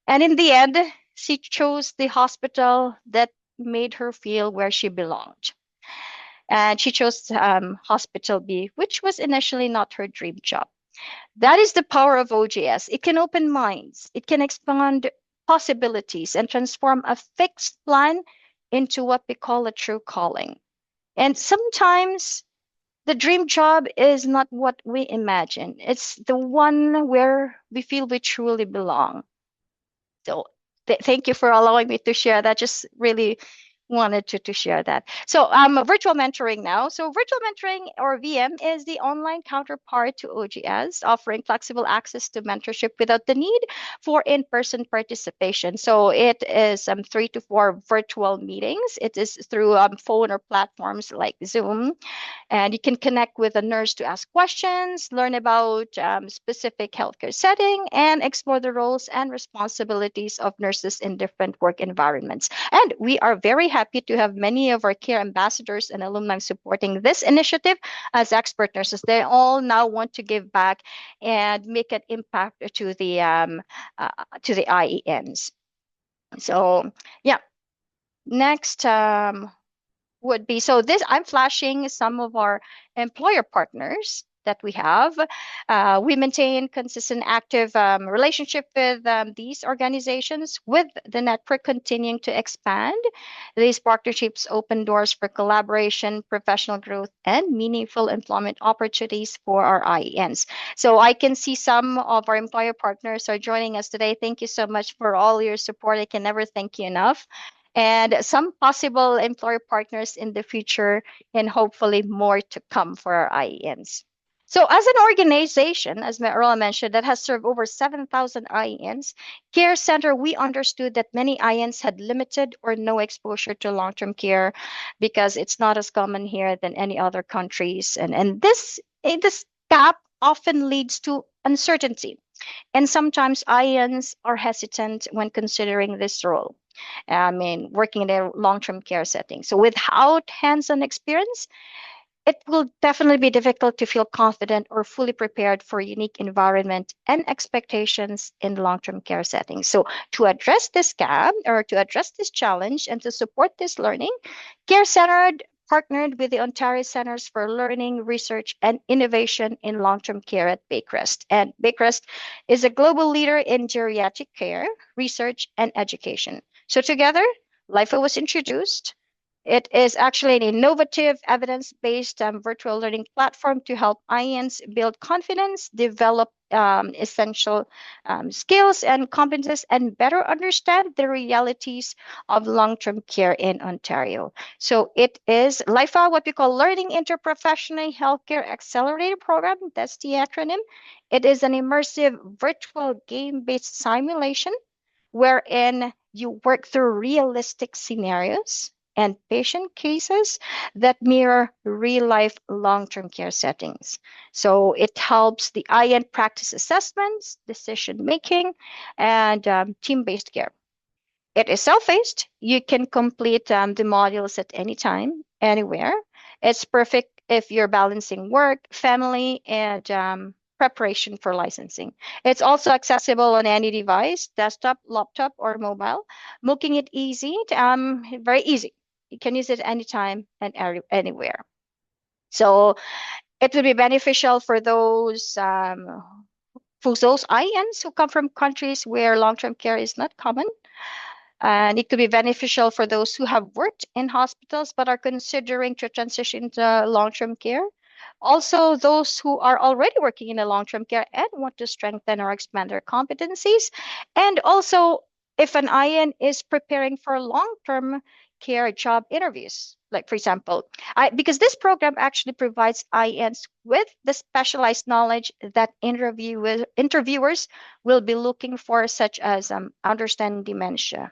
And in the end, she chose the hospital that made her feel where she belonged. And she chose Hospital B, which was initially not her dream job. That is the power of OJS. It can open minds, it can expand possibilities, and transform a fixed plan into what we call a true calling. And sometimes the dream job is not what we imagine. It's the one where we feel we truly belong. So Thank you for allowing me to share that. Just really wanted to share that. So virtual mentoring now. So virtual mentoring, or VM, is the online counterpart to OGS, offering flexible access to mentorship without the need for in-person participation. So it is 3 to 4 virtual meetings. It is through phone or platforms like Zoom, and you can connect with a nurse to ask questions, learn about specific healthcare setting, and explore the roles and responsibilities of nurses in different work environments. And we are very happy to have many of our care ambassadors and alumni supporting this initiative as expert nurses. They all now want to give back and make an impact to the IENs. So yeah, next would be, so this, I'm flashing some of our employer partners that we have. We maintain consistent active relationship with these organizations, with the network continuing to expand. These partnerships open doors for collaboration, professional growth, and meaningful employment opportunities for our IENs. So I can see some of our employer partners are joining us today. Thank you so much for all your support. I can never thank you enough. And some possible employer partners in the future, and hopefully more to come for our IENs. So as an organization, as Rolla mentioned, that has served over 7,000 IENs, Care Center, we understood that many IENs had limited or no exposure to long-term care because it's not as common here than any other countries. And this gap often leads to uncertainty. And sometimes IENs are hesitant when considering this role. I mean, working in a long-term care setting. So without hands-on experience, it will definitely be difficult to feel confident or fully prepared for unique environment and expectations in long-term care settings. So to address this gap, or to address this challenge and to support this learning, Care Center partnered with the Ontario Centers for Learning, Research, and Innovation in Long-Term Care at Baycrest. And Baycrest is a global leader in geriatric care, research, and education. So together, LIFO was introduced. It is actually an innovative, evidence-based virtual learning platform to help IENs build confidence, develop essential skills and competences, and better understand the realities of long-term care in Ontario. So it is LIFA, what we call Learning Interprofessional Healthcare Accelerator Program. That's the acronym. It is an immersive virtual game-based simulation wherein you work through realistic scenarios and patient cases that mirror real-life long-term care settings. So it helps the IEN practice assessments, decision-making, and team-based care. It is self-paced. You can complete the modules at any time, anywhere. It's perfect if you're balancing work, family, and preparation for licensing. It's also accessible on any device, desktop, laptop, or mobile, making it easy, very easy. You can use it anytime and anywhere. So it will be beneficial for those IENs who come from countries where long-term care is not common. And it could be beneficial for those who have worked in hospitals but are considering to transition to long-term care. Also, those who are already working in a long-term care and want to strengthen or expand their competencies. And also, if an IN is preparing for long-term care job interviews, like for example, because this program actually provides INs with the specialized knowledge that interviewers will be looking for, such as understanding dementia,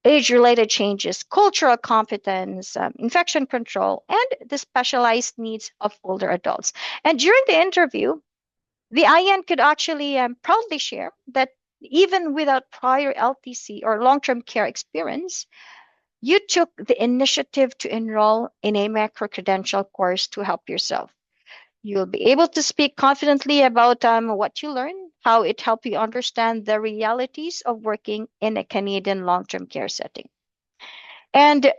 age-related changes, cultural competence, infection control, and the specialized needs of older adults. And during the interview, the IN could actually proudly share that even without prior LTC or long-term care experience, you took the initiative to enroll in a macro-credential course to help yourself. You'll be able to speak confidently about what you learned, how it helped you understand the realities of working in a Canadian long-term care setting. And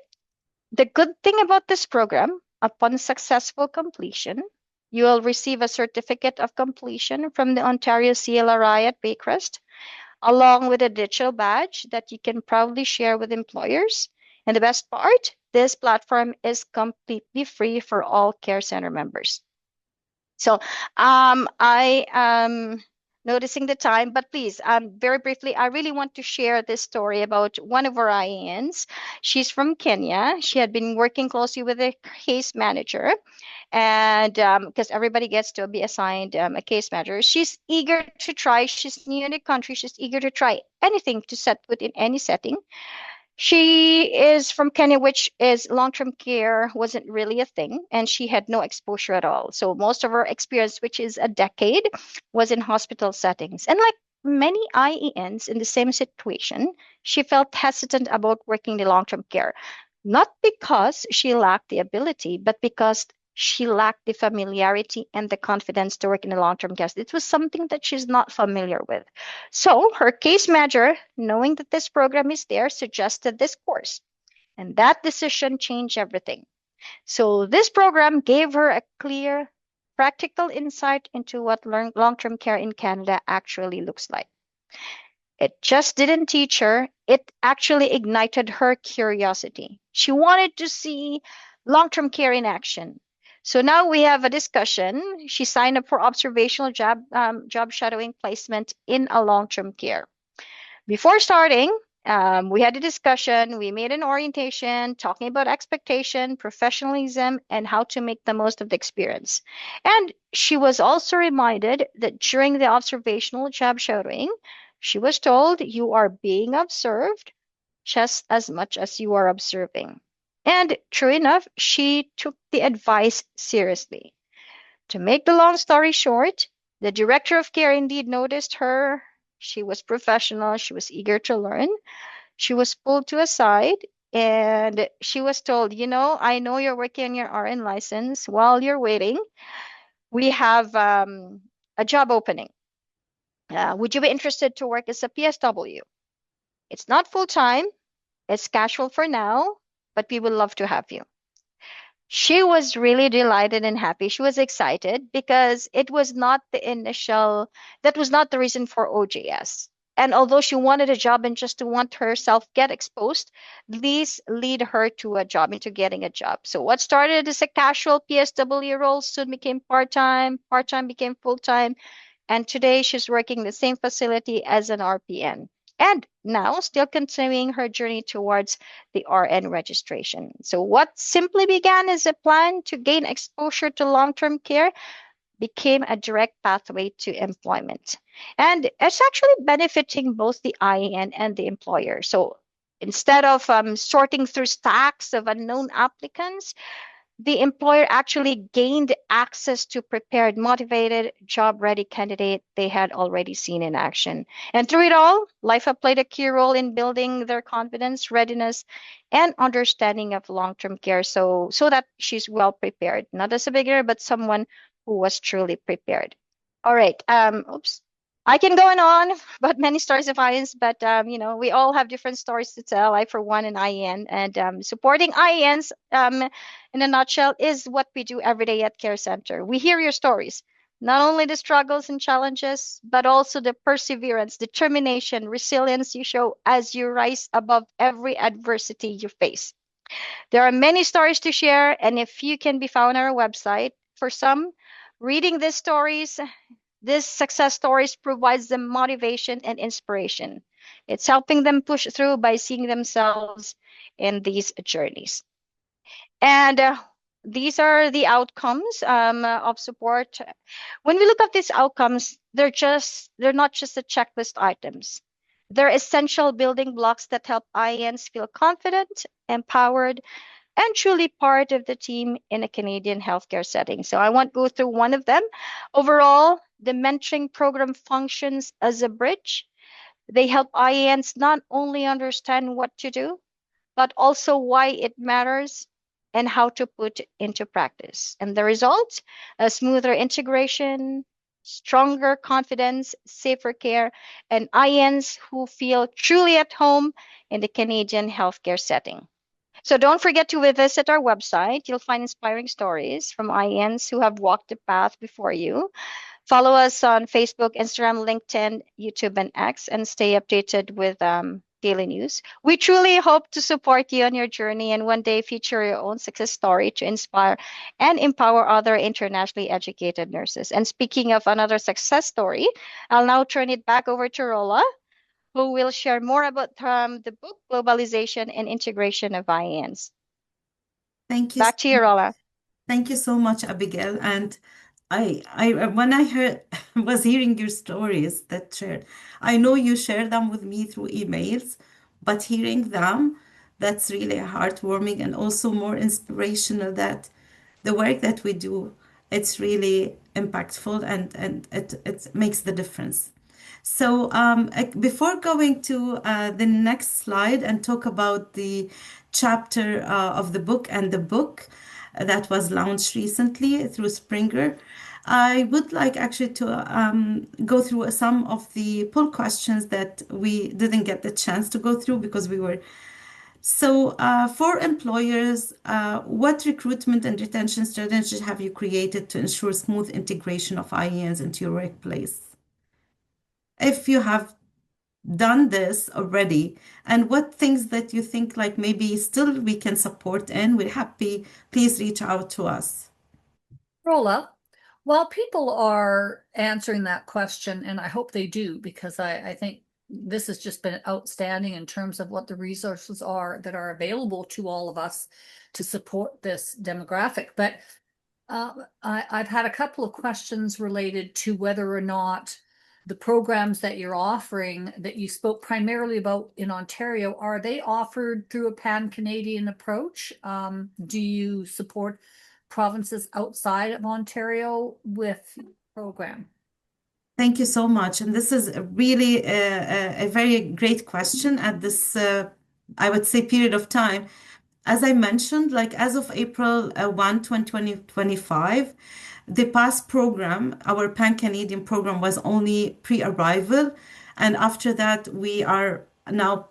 the good thing about this program, upon successful completion, you will receive a certificate of completion from the Ontario CLRI at Baycrest, along with a digital badge that you can proudly share with employers. And the best part, this platform is completely free for all Care Center members. So I noticing the time, but please, very briefly, I really want to share this story about one of our IANs. She's from Kenya. She had been working closely with a case manager, and because everybody gets to be assigned a case manager, she's eager to try. She's new in the country. She's eager to try anything to set foot in any setting. She is from Kenya, which is long-term care wasn't really a thing, and she had no exposure at all. So most of her experience, which is a decade, was in hospital settings. And like many IENs in the same situation, she felt hesitant about working in long-term care, not because she lacked the ability, but because she lacked the familiarity and the confidence to work in the long-term care. It was something that she's not familiar with. So her case manager, knowing that this program is there, suggested this course. And that decision changed everything. So this program gave her a clear, practical insight into what long-term care in Canada actually looks like. It just didn't teach her, it actually ignited her curiosity. She wanted to see long-term care in action. So now we have a discussion. She signed up for observational job shadowing placement in a long-term care. Before starting, we had a discussion. We made an orientation talking about expectation, professionalism, and how to make the most of the experience. And she was also reminded that during the observational job shadowing, she was told you are being observed just as much as you are observing. And true enough, she took the advice seriously. To make the long story short, the director of care indeed noticed her. She was professional. She was eager to learn. She was pulled to a side and she was told, I know you're working on your RN license. While you're waiting, we have a job opening. Would you be interested to work as a PSW? It's not full time. It's casual for now, but we would love to have you. She was really delighted and happy. She was excited because it was not that was not the reason for OJS. And although she wanted a job and just to want herself get exposed, these lead her to a job, into getting a job. So what started as a casual PSW role soon became part-time became full-time, and today she's working in the same facility as an RPN. And now still continuing her journey towards the RN registration. So what simply began as a plan to gain exposure to long-term care became a direct pathway to employment. And it's actually benefiting both the IN and the employer. So instead of sorting through stacks of unknown applicants, the employer actually gained access to prepared, motivated, job-ready candidate they had already seen in action. And through it all, life had played a key role in building their confidence, readiness, and understanding of long-term care so that she's well prepared, not as a beginner, but someone who was truly prepared. All right. Oops. I can go on about many stories of IANs, but we all have different stories to tell. I, for one, an IAN, and supporting IANs, in a nutshell, is what we do every day at Care Center. We hear your stories, not only the struggles and challenges, but also the perseverance, determination, resilience you show as you rise above every adversity you face. There are many stories to share, and if you can be found on our website, for some, reading these stories, this success stories provides them motivation and inspiration. It's helping them push through by seeing themselves in these journeys. And these are the outcomes of support. When we look at these outcomes, they're not just the checklist items. They're essential building blocks that help IANs feel confident, empowered, and truly part of the team in a Canadian healthcare setting. So I won't go through one of them. Overall, the mentoring program functions as a bridge. They help IANs not only understand what to do, but also why it matters and how to put it into practice. And the result, a smoother integration, stronger confidence, safer care, and IANs who feel truly at home in the Canadian healthcare setting. So don't forget to visit our website. You'll find inspiring stories from IANs who have walked the path before you. Follow us on Facebook, Instagram, LinkedIn, YouTube, and X, and stay updated with daily news. We truly hope to support you on your journey and one day feature your own success story to inspire and empower other internationally educated nurses. And speaking of another success story, I'll now turn it back over to Rola, who will share more about the book Globalization and Integration of IANs. Thank you. Back to you, Rola. Thank you so much, Abigail. And when I heard, was hearing your stories that shared, I know you share them with me through emails, but hearing them, that's really heartwarming and also more inspirational that the work that we do, it's really impactful and it makes the difference. So before going to the next slide and talk about the chapter of the book and the book that was launched recently through Springer, I would like actually to go through some of the poll questions that we didn't get the chance to go through because we were so, for employers, what recruitment and retention strategies have you created to ensure smooth integration of IENs into your workplace? If you have done this already, and what things that you think like maybe still we can support in, we're happy, please reach out to us. Rolla, while people are answering that question, and I hope they do, because I think this has just been outstanding in terms of what the resources are that are available to all of us to support this demographic. But I've had a couple of questions related to whether or not the programs that you're offering that you spoke primarily about in Ontario, are they offered through a pan-Canadian approach? Do you support provinces outside of Ontario with program? Thank you so much. And this is really a very great question at this, I would say, period of time. As I mentioned, like as of April 1, 2025, the PASS program, our Pan-Canadian program, was only pre-arrival. And after that, we are now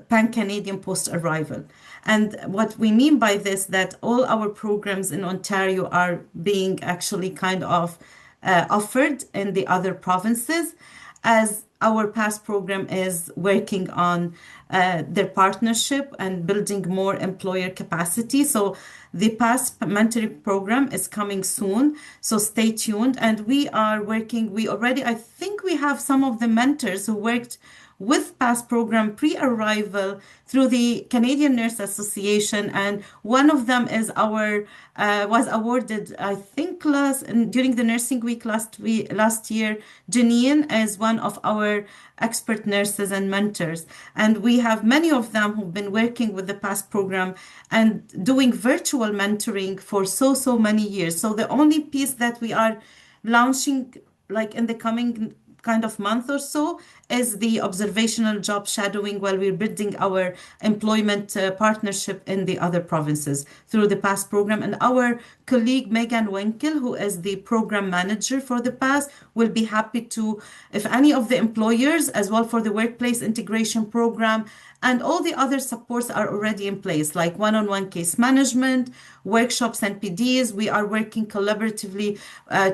Pan-Canadian post-arrival. And what we mean by this, that all our programs in Ontario are being actually kind of offered in the other provinces, as our PASS program is working on their partnership and building more employer capacity. So the PASS mentoring program is coming soon. So stay tuned. And we are working, we already, I think we have some of the mentors who worked with PASS program pre-arrival through the Canadian Nurse Association, and one of them is our was awarded, I think, during the Nursing Week last year. Janine is one of our expert nurses and mentors, and we have many of them who've been working with the PASS program and doing virtual mentoring for so many years. So the only piece that we are launching, like in the coming kind of month or so, is the observational job shadowing while we're building our employment partnership in the other provinces through the PASS program. And our colleague Megan Winkel, who is the program manager for the PASS, will be happy to, if any of the employers, as well for the workplace integration program, and all the other supports are already in place, like one-on-one case management, workshops, and PDs. We are working collaboratively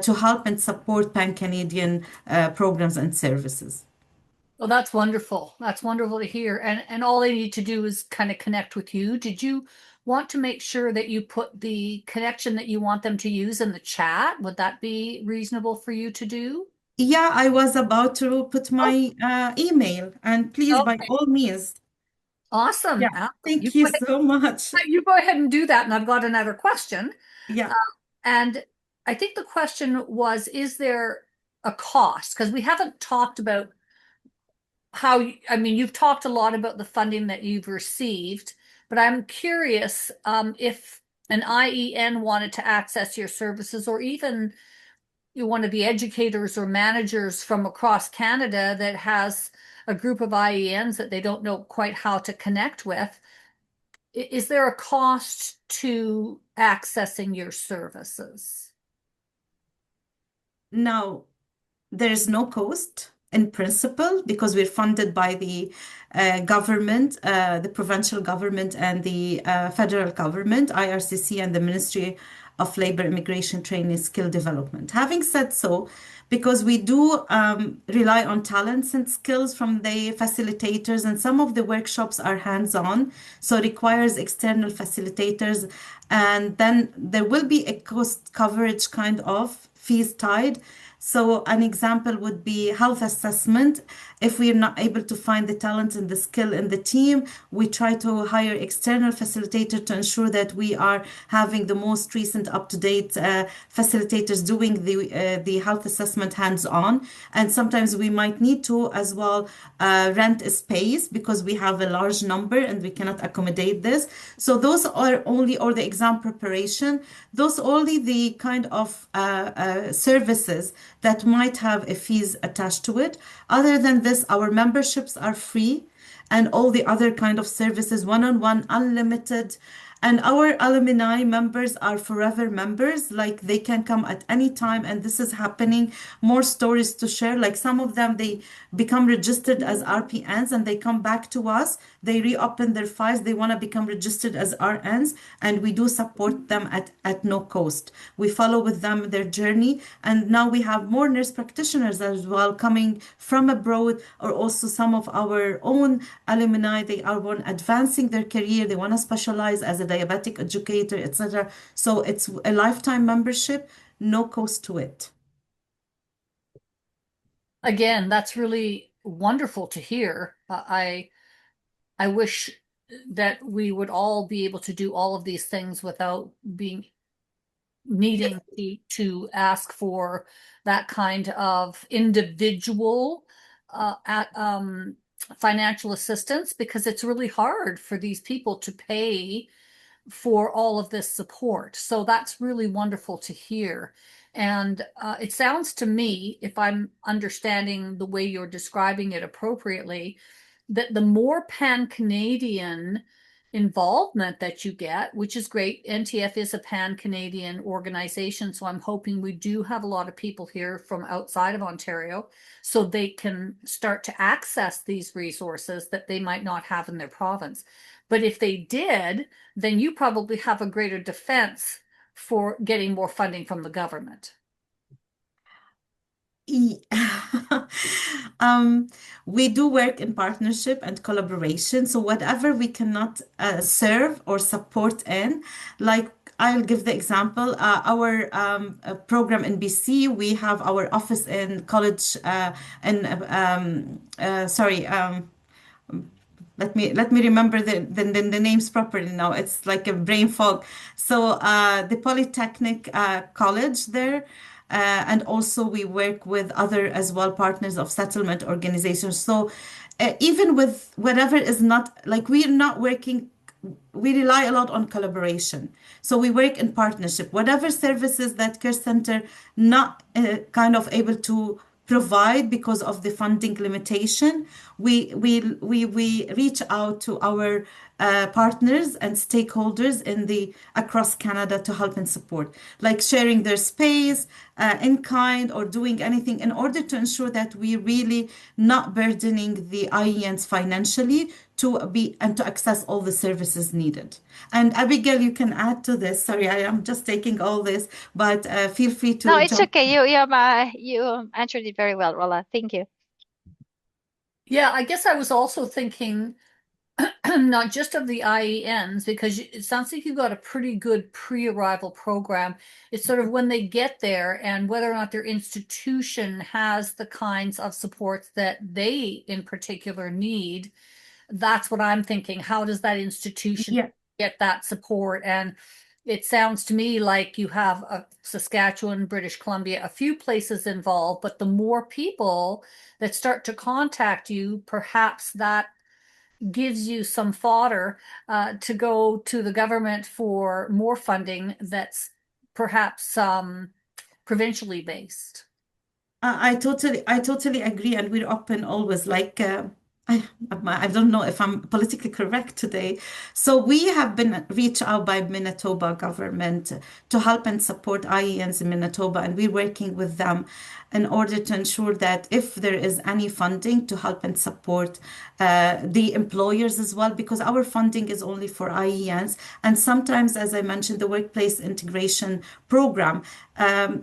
to help and support Pan-Canadian programs and services. Well, that's wonderful. That's wonderful to hear. And all they need to do is kind of connect with you. Did you want to make sure that you put the connection that you want them to use in the chat? Would that be reasonable for you to do? Yeah, I was about to put my email, and please, by Okay. all means. Awesome. Yeah, thank you so much. You go ahead and do that. And I've got another question. Yeah. And I think the question was, is there a cost? Because we haven't talked about how, I mean, you've talked a lot about the funding that you've received, but I'm curious if an IEN wanted to access your services, or even one of the educators or managers from across Canada that has a group of IENs that they don't know quite how to connect with. Is there a cost to accessing your services? No, there is no cost in principle because we're funded by the government, the provincial government, and the federal government, IRCC, and the Ministry of labor, immigration training, skill development. Having said so, because we do rely on talents and skills from the facilitators, and some of the workshops are hands-on, so requires external facilitators, and then there will be a cost coverage kind of fees tied. So an example would be health assessment. If we're not able to find the talent and the skill in the team, we try to hire external facilitator to ensure that we are having the most recent up-to-date facilitators doing the health assessment hands-on. And sometimes we might need to as well rent a space because we have a large number and we cannot accommodate this. So those are only, or the exam preparation, those only the kind of services that might have a fees attached to it. Other than this, our memberships are free, and all the other kind of services, one-on-one, unlimited. And our alumni members are forever members, like they can come at any time, and this is happening. More stories to share. Like some of them, they become registered as RPNs and they come back to us. They reopen their files. They want to become registered as RNs, and we do support them at no cost. We follow with them their journey, and now we have more nurse practitioners as well coming from abroad, or also some of our own alumni. They are one advancing their career. They want to specialize as a diabetic educator, etc. So it's a lifetime membership, no cost to it. Again, that's really wonderful to hear. I wish that we would all be able to do all of these things without needing to ask for that kind of individual financial assistance, because it's really hard for these people to pay for all of this support. So that's really wonderful to hear. And it sounds to me, if I'm understanding the way you're describing it appropriately, that the more pan-Canadian involvement that you get, which is great. NTF is a pan-Canadian organization, so I'm hoping we do have a lot of people here from outside of Ontario, so they can start to access these resources that they might not have in their province. But if they did, then you probably have a greater defense for getting more funding from the government. We do work in partnership and collaboration. So whatever we cannot serve or support in, like I'll give the example, our program in BC, we have our office in college let me remember the names properly now. It's like a brain fog. So the Polytechnic College there, and also we work with other as well partners of settlement organizations. So even with whatever is not, like we're not working, we rely a lot on collaboration. So we work in partnership. Whatever services that Care Center not kind of able to provide because of the funding limitation, we reach out to our partners and stakeholders across Canada to help and support, like sharing their space in kind or doing anything in order to ensure that we really not burdening the IENs financially to access all the services needed. And Abigail, you can add to this. Sorry, I am just taking all this, but feel free to No, it's jump. okay. You answered it very well, Rolla. Thank you. Yeah, I guess I was also thinking not just of the IENs, because it sounds like you've got a pretty good pre-arrival program. It's sort of when they get there and whether or not their institution has the kinds of supports that they in particular need. That's what I'm thinking. How does that institution Yeah. get that support? And it sounds to me like you have Saskatchewan, British Columbia, a few places involved, but the more people that start to contact you, perhaps that gives you some fodder to go to the government for more funding that's perhaps provincially based. I totally agree, and we're open always. Like I don't know if I'm politically correct today. So we have been reached out by Manitoba government to help and support IENs in Manitoba, and we're working with them in order to ensure that if there is any funding to help and support the employers as well, because our funding is only for IENs, and sometimes, as I mentioned, the workplace integration program,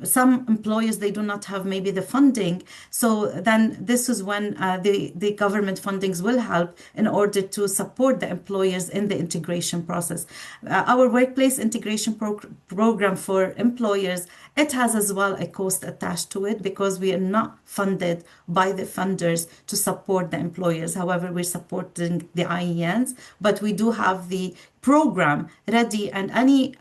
some employers they do not have maybe the funding. So then this is when the government fundings will help in order to support the employers in the integration process. Our workplace integration program for employers, it has as well a cost attached to it because we are not funded by the funders to support the employers. However, we're supporting the IENs, but we do have the program ready, and any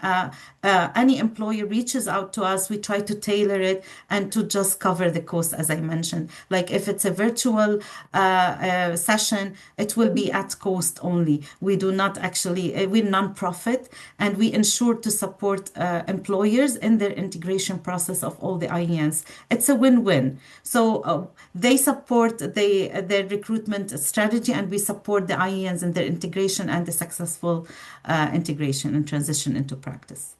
employer reaches out to us, we try to tailor it and to just cover the cost, as I mentioned. Like if it's a virtual session, it will be at cost only. We do not actually, we're non-profit, and we ensure to support employers in their integration process of all the IENs. It's a win-win. So they support their recruitment strategy, and we support the IENs in their integration and the successful integration and transition into practice.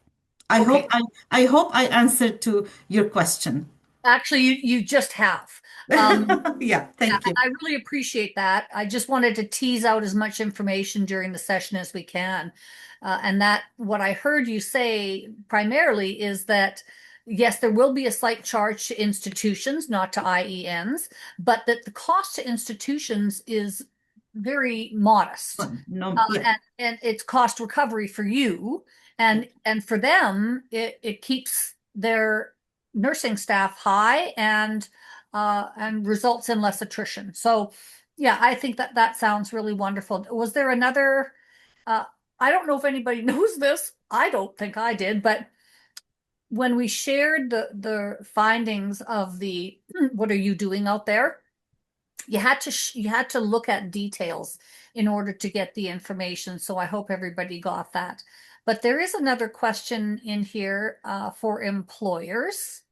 Okay. I hope I answered to your question. Actually, you just have. Yeah, thank you. I really appreciate that. I just wanted to tease out as much information during the session as we can. And that what I heard you say primarily is that, yes, there will be a slight charge to institutions, not to IENs, but that the cost to institutions is very modest. No, yeah. And it's cost recovery for you. And for them, it keeps their nursing staff high and results in less attrition. So yeah, I think that that sounds really wonderful. Was there another, I don't know if anybody knows this. I don't think I did, but when we shared the findings of the what are you doing out there, you had to look at details in order to get the information. So I hope everybody got that. But there is another question in here for employers.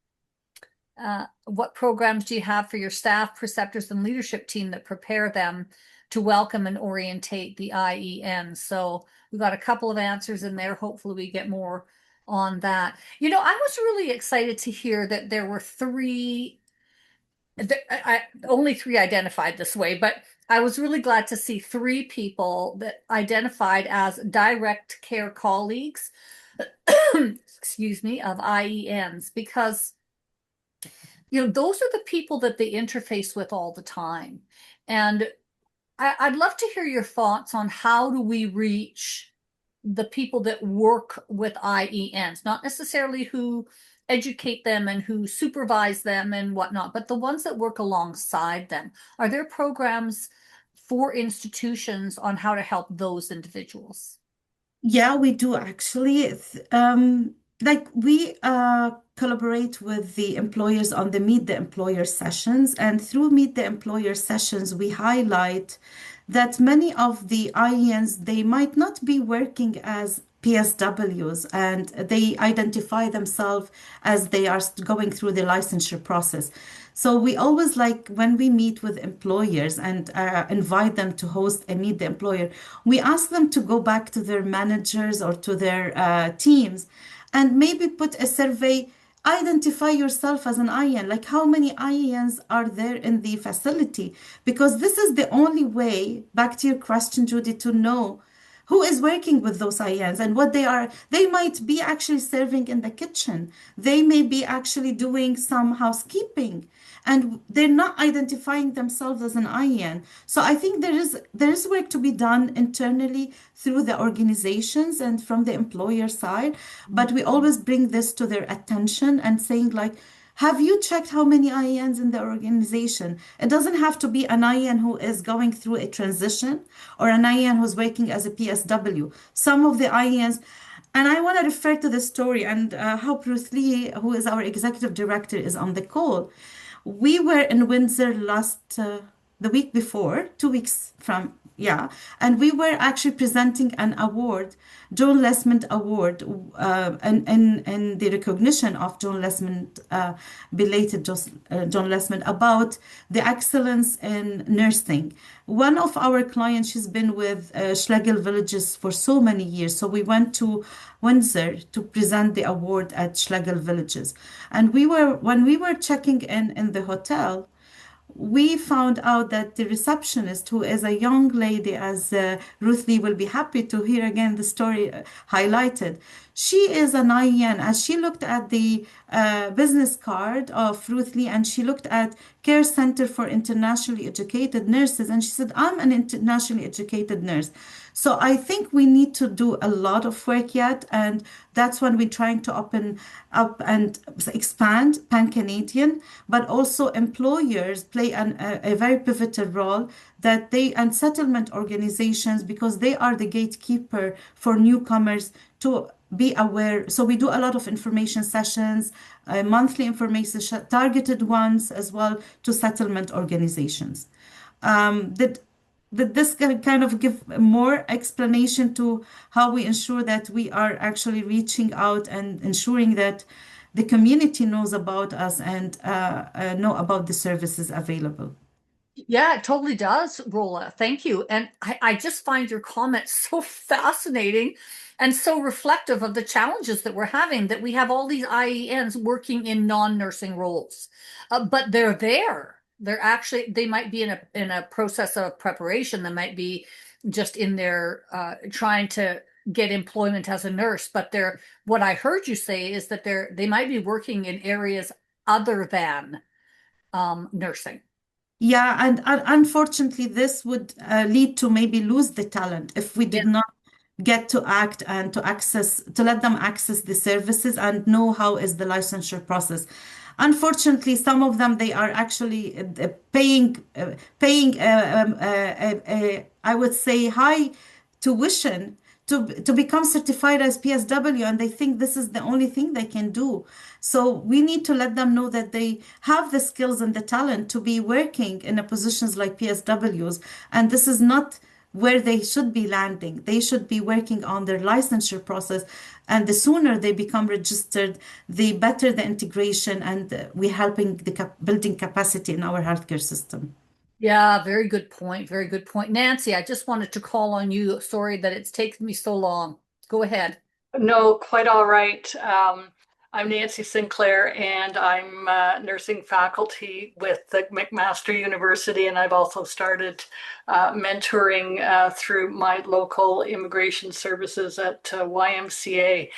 What programs do you have for your staff, preceptors, and leadership team that prepare them to welcome and orientate the IEN? So we got a couple of answers in there. Hopefully we get more on that. You know, I was really excited to hear that there were only three identified this way, but I was really glad to see three people that identified as direct care colleagues, excuse me, of IENs, because you know, those are the people that they interface with all the time. And I'd love to hear your thoughts on how do we reach the people that work with IENs, not necessarily who educate them and who supervise them and whatnot, but the ones that work alongside them. Are there programs for institutions on how to help those individuals? Yeah, we do actually. Like we collaborate with the employers on the Meet the Employer sessions, and through Meet the Employer sessions, we highlight that many of the IENs they might not be working as PSWs, and they identify themselves as they are going through the licensure process. So we always like when we meet with employers and invite them to host a Meet the Employer, we ask them to go back to their managers or to their teams and maybe put a survey, identify yourself as an IEN, like how many IENs are there in the facility? Because this is the only way, back to your question, Judy, to know who is working with those IENs and what they are. They might be actually serving in the kitchen. They may be actually doing some housekeeping, and they're not identifying themselves as an IEN. So I think there is work to be done internally through the organizations and from the employer side, but we always bring this to their attention and saying like, have you checked how many IENs in the organization? It doesn't have to be an IEN who is going through a transition or an IEN who's working as a PSW. Some of the IENs, and I want to refer to the story and how Ruth Lee, who is our executive director, is on the call. We were in Windsor the week before, 2 weeks from Yeah, and we were actually presenting an award, John Lessman Award, in the recognition of John Lessman, belated John Lessman, about the excellence in nursing. One of our clients, she's been with Schlegel Villages for so many years, so we went to Windsor to present the award at Schlegel Villages, and when we were checking in the hotel, we found out that the receptionist, who is a young lady, as Ruth Lee will be happy to hear again the story highlighted, she is an IEN. As she looked at the business card of Ruth Lee, and she looked at Care Center for Internationally Educated Nurses, and she said, I'm an internationally educated nurse. So I think we need to do a lot of work yet, and that's when we're trying to open up and expand pan-Canadian, but also employers play a very pivotal role, that they and settlement organizations, because they are the gatekeeper for newcomers to be aware. So we do a lot of information sessions, monthly information, targeted ones as well, to settlement organizations. Did this kind of give more explanation to how we ensure that we are actually reaching out and ensuring that the community knows about us and know about the services available? Yeah, it totally does, Rolla. Thank you. And I just find your comments so fascinating and so reflective of the challenges that we're having, that we have all these IENs working in non-nursing roles. But they're there. They're actually, they might be in a process of preparation. They might be just in there trying to get employment as a nurse. But they're, what I heard you say is that they might be working in areas other than nursing. Yeah, and unfortunately, this would lead to maybe lose the talent if we Yeah. did not get to act and to let them access the services and know how is the licensure process. Unfortunately, some of them, they are actually paying I would say, high tuition to become certified as PSW, and they think this is the only thing they can do. So we need to let them know that they have the skills and the talent to be working in a positions like PSWs, and this is not where they should be landing. They should be working on their licensure process, and the sooner they become registered, the better the integration, and we're helping the building capacity in our healthcare system. Yeah, very good point. Very good point. Nancy, I just wanted to call on you. Sorry that it's taken me so long. Go ahead. No, quite all right. I'm Nancy Sinclair, and I'm nursing faculty with the McMaster University, and I've also started mentoring through my local immigration services at YMCA.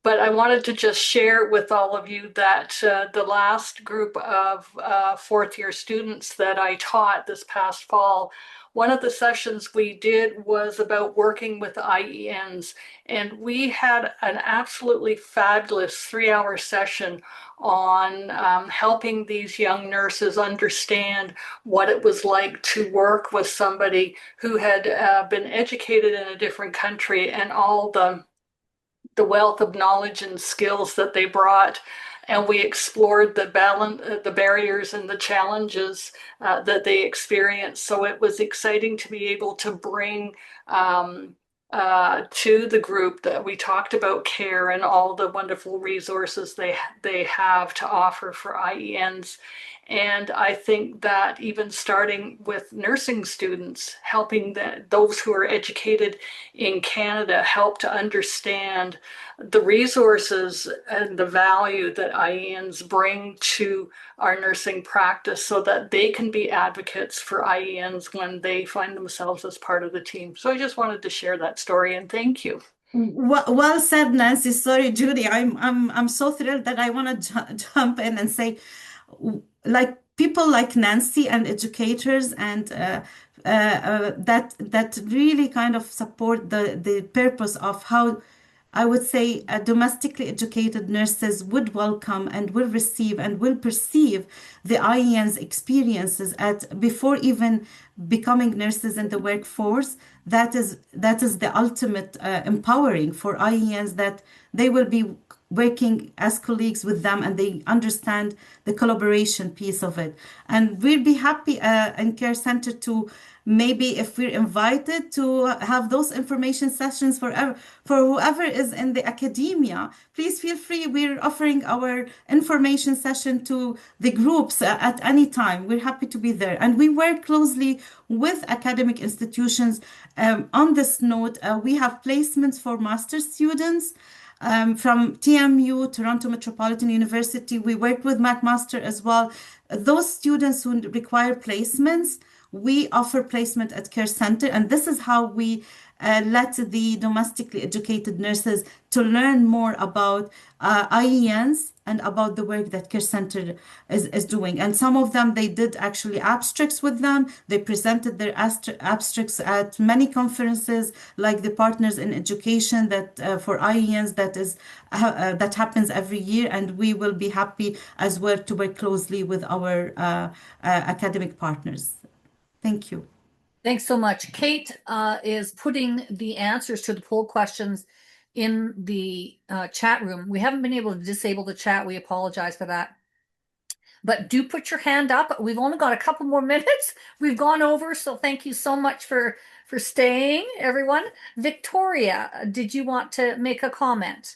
But I wanted to just share with all of you that the last group of fourth year students that I taught this past fall, one of the sessions we did was about working with IENs, and we had an absolutely fabulous 3-hour session on helping these young nurses understand what it was like to work with somebody who had been educated in a different country, and all the wealth of knowledge and skills that they brought. And we explored the balance, the barriers and the challenges that they experienced. So it was exciting to be able to bring to the group that we talked about care and all the wonderful resources they have to offer for IENs. And I think that even starting with nursing students, helping those who are educated in Canada help to understand the resources and the value that IENs bring to our nursing practice, so that they can be advocates for IENs when they find themselves as part of the team. So I just wanted to share that story, and thank you. Well said, Nancy. Sorry, Judy. I'm so thrilled that I want to jump in and say, like, people like Nancy and educators and that really kind of support the purpose of how I would say domestically educated nurses would welcome and will receive and will perceive the IEN's experiences at before even becoming nurses in the workforce. That is the ultimate empowering for IENs, that they will be working as colleagues with them and they understand the collaboration piece of it. And we'll be happy in Care Center to maybe if we're invited to have those information sessions for whoever is in the academia, please feel free. We're offering our information session to the groups at any time. We're happy to be there. And we work closely with academic institutions. On this note, we have placements for master's students. From TMU, Toronto Metropolitan University, we work with McMaster as well. Those students who require placements, we offer placement at Care Center, and this is how we let the domestically educated nurses to learn more about IENs and about the work that Care Center is doing. And some of them, they did actually abstracts with them. They presented their abstracts at many conferences, like the Partners in Education that for IENs that happens every year. And we will be happy as well to work closely with our academic partners. Thank you. Thanks so much. Kate is putting the answers to the poll questions in the chat room. We haven't been able to disable the chat. We apologize for that. But do put your hand up. We've only got a couple more minutes. We've gone over, so thank you so much for staying, everyone. Victoria, did you want to make a comment?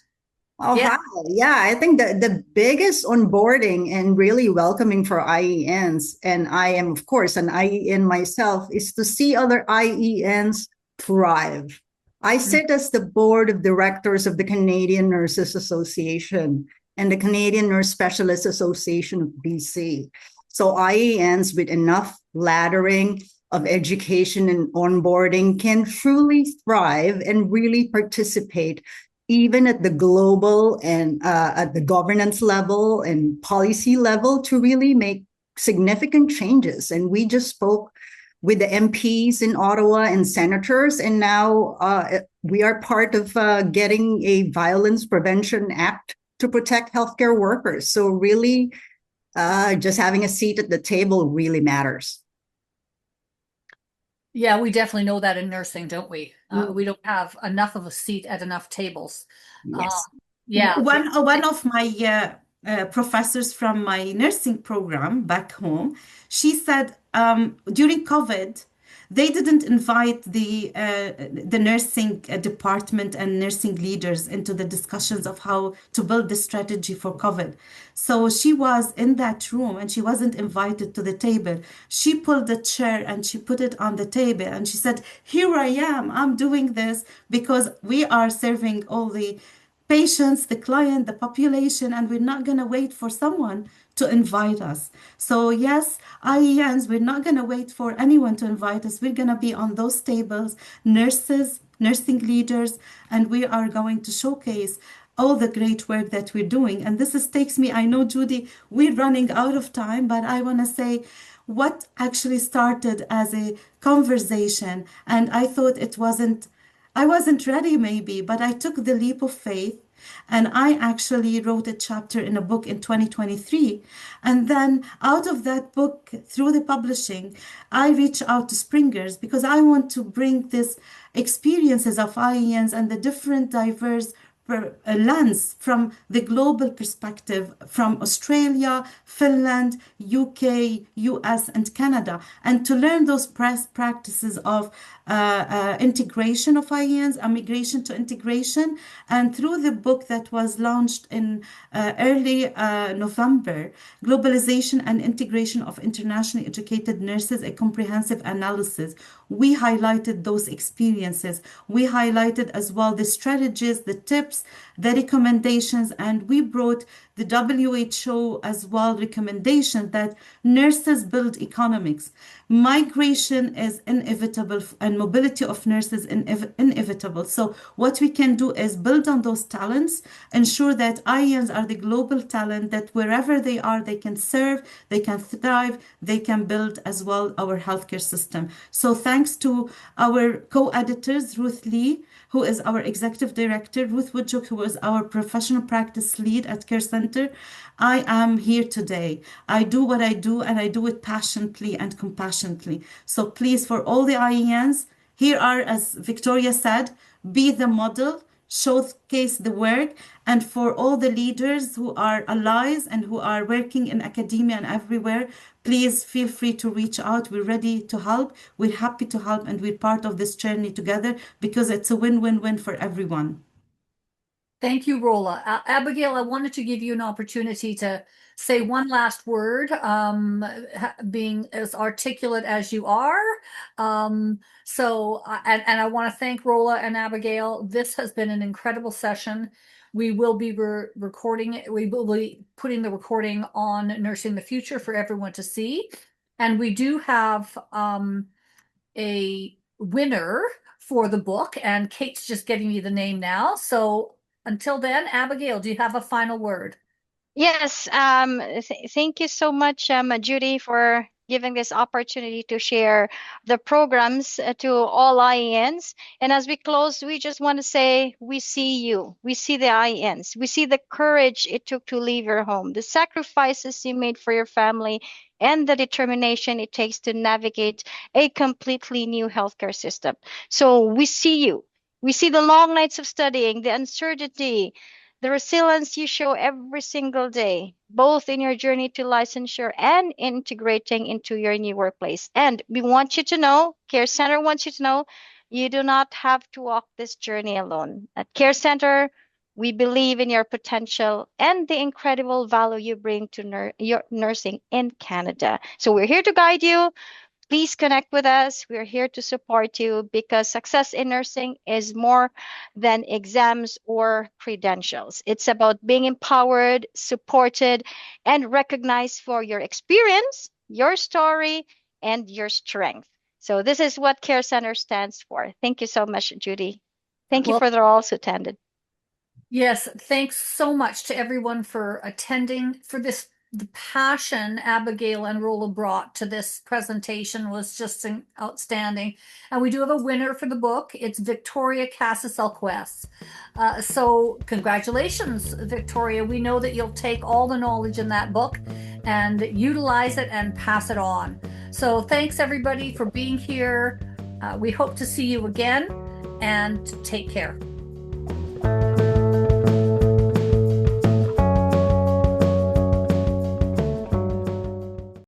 Oh, Yeah. hi. Yeah, I think the biggest onboarding and really welcoming for IENs, and I am, of course, an IEN myself, is to see other IENs thrive. I sit as the board of directors of the Canadian Nurses Association and the Canadian Nurse Specialists Association of BC. So IENs with enough laddering of education and onboarding can truly thrive and really participate even at the global and at the governance level and policy level to really make significant changes. And we just spoke with the MPs in Ottawa and senators, and now we are part of getting a Violence Prevention Act to protect healthcare workers. So really, just having a seat at the table really matters. Yeah, we definitely know that in nursing, don't we? We don't have enough of a seat at enough tables. Yes. Yeah. One of my professors from my nursing program back home, she said during COVID, they didn't invite the nursing department and nursing leaders into the discussions of how to build the strategy for COVID. So she was in that room and she wasn't invited to the table. She pulled a chair and she put it on the table and she said, "Here I am. I'm doing this because we are serving all the patients, the client, the population, and we're not going to wait for someone to invite us." So yes, IENs, we're not going to wait for anyone to invite us. We're going to be on those tables, nurses, nursing leaders, and we are going to showcase all the great work that we're doing. And takes me, I know, Judy, we're running out of time, but I want to say what actually started as a conversation, and I thought I wasn't ready maybe, but I took the leap of faith and I actually wrote a chapter in a book in 2023. And then out of that book, through the publishing, I reached out to Springers because I want to bring this experiences of IENs and the different diverse lens from the global perspective from Australia, Finland, UK, US, and Canada, and to learn those best practices of integration of IENs, migration to integration. And through the book that was launched in early November, Globalization and Integration of Internationally Educated Nurses, a comprehensive analysis, we highlighted those experiences. We highlighted as well the strategies, the tips, the recommendations, and we brought the WHO as well recommendation that nurses build economics. Migration is inevitable and mobility of nurses inevitable. So what we can do is build on those talents, ensure that IENs are the global talent that wherever they are, they can serve, they can thrive, they can build as well our healthcare system. So thanks to our co-editors, Ruth Lee, who is our executive director, Ruth Woodjuk, who is our professional practice lead at Care Center, I am here today. I do what I do and I do it passionately and compassionately. So please, for all the IENs, here are, as Victoria said, be the model, showcase the work. And for all the leaders who are allies and who are working in academia and everywhere, please feel free to reach out. We're ready to help. We're happy to help, and we're part of this journey together because it's a win-win-win for everyone. Thank you, Rola. Abigail, I wanted to give you an opportunity to say one last word, being as articulate as you are. And I want to thank Rola and Abigail. This has been an incredible session. We will be recording it. We will be putting the recording on Nursing the Future for everyone to see. And we do have a winner for the book, and Kate's just getting me the name now. So until then, Abigail, do you have a final word? Yes, thank you so much, Judy, for giving this opportunity to share the programs to all IENs. And as we close, we just want to say, we see you. We see the IENs. We see the courage it took to leave your home, the sacrifices you made for your family, and the determination it takes to navigate a completely new healthcare system. So we see you. We see the long nights of studying, the uncertainty, the resilience you show every single day, both in your journey to licensure and integrating into your new workplace. And we want you to know, Care Center wants you to know, you do not have to walk this journey alone. At Care Center, we believe in your potential and the incredible value you bring to your nursing in Canada. So we're here to guide you. Please connect with us. We're here to support you because success in nursing is more than exams or credentials. It's about being empowered, supported, and recognized for your experience, your story, and your strength. So this is what Care Center stands for. Thank you so much, Judy. Thank you for the all who attended. Yes, thanks so much to everyone for attending. For this, the passion Abigail and Rola brought to this presentation was just outstanding. And we do have a winner for the book. It's Victoria Casas-Elquest. So congratulations, Victoria. We know that you'll take all the knowledge in that book and utilize it and pass it on. So thanks everybody for being here. We hope to see you again, and take care.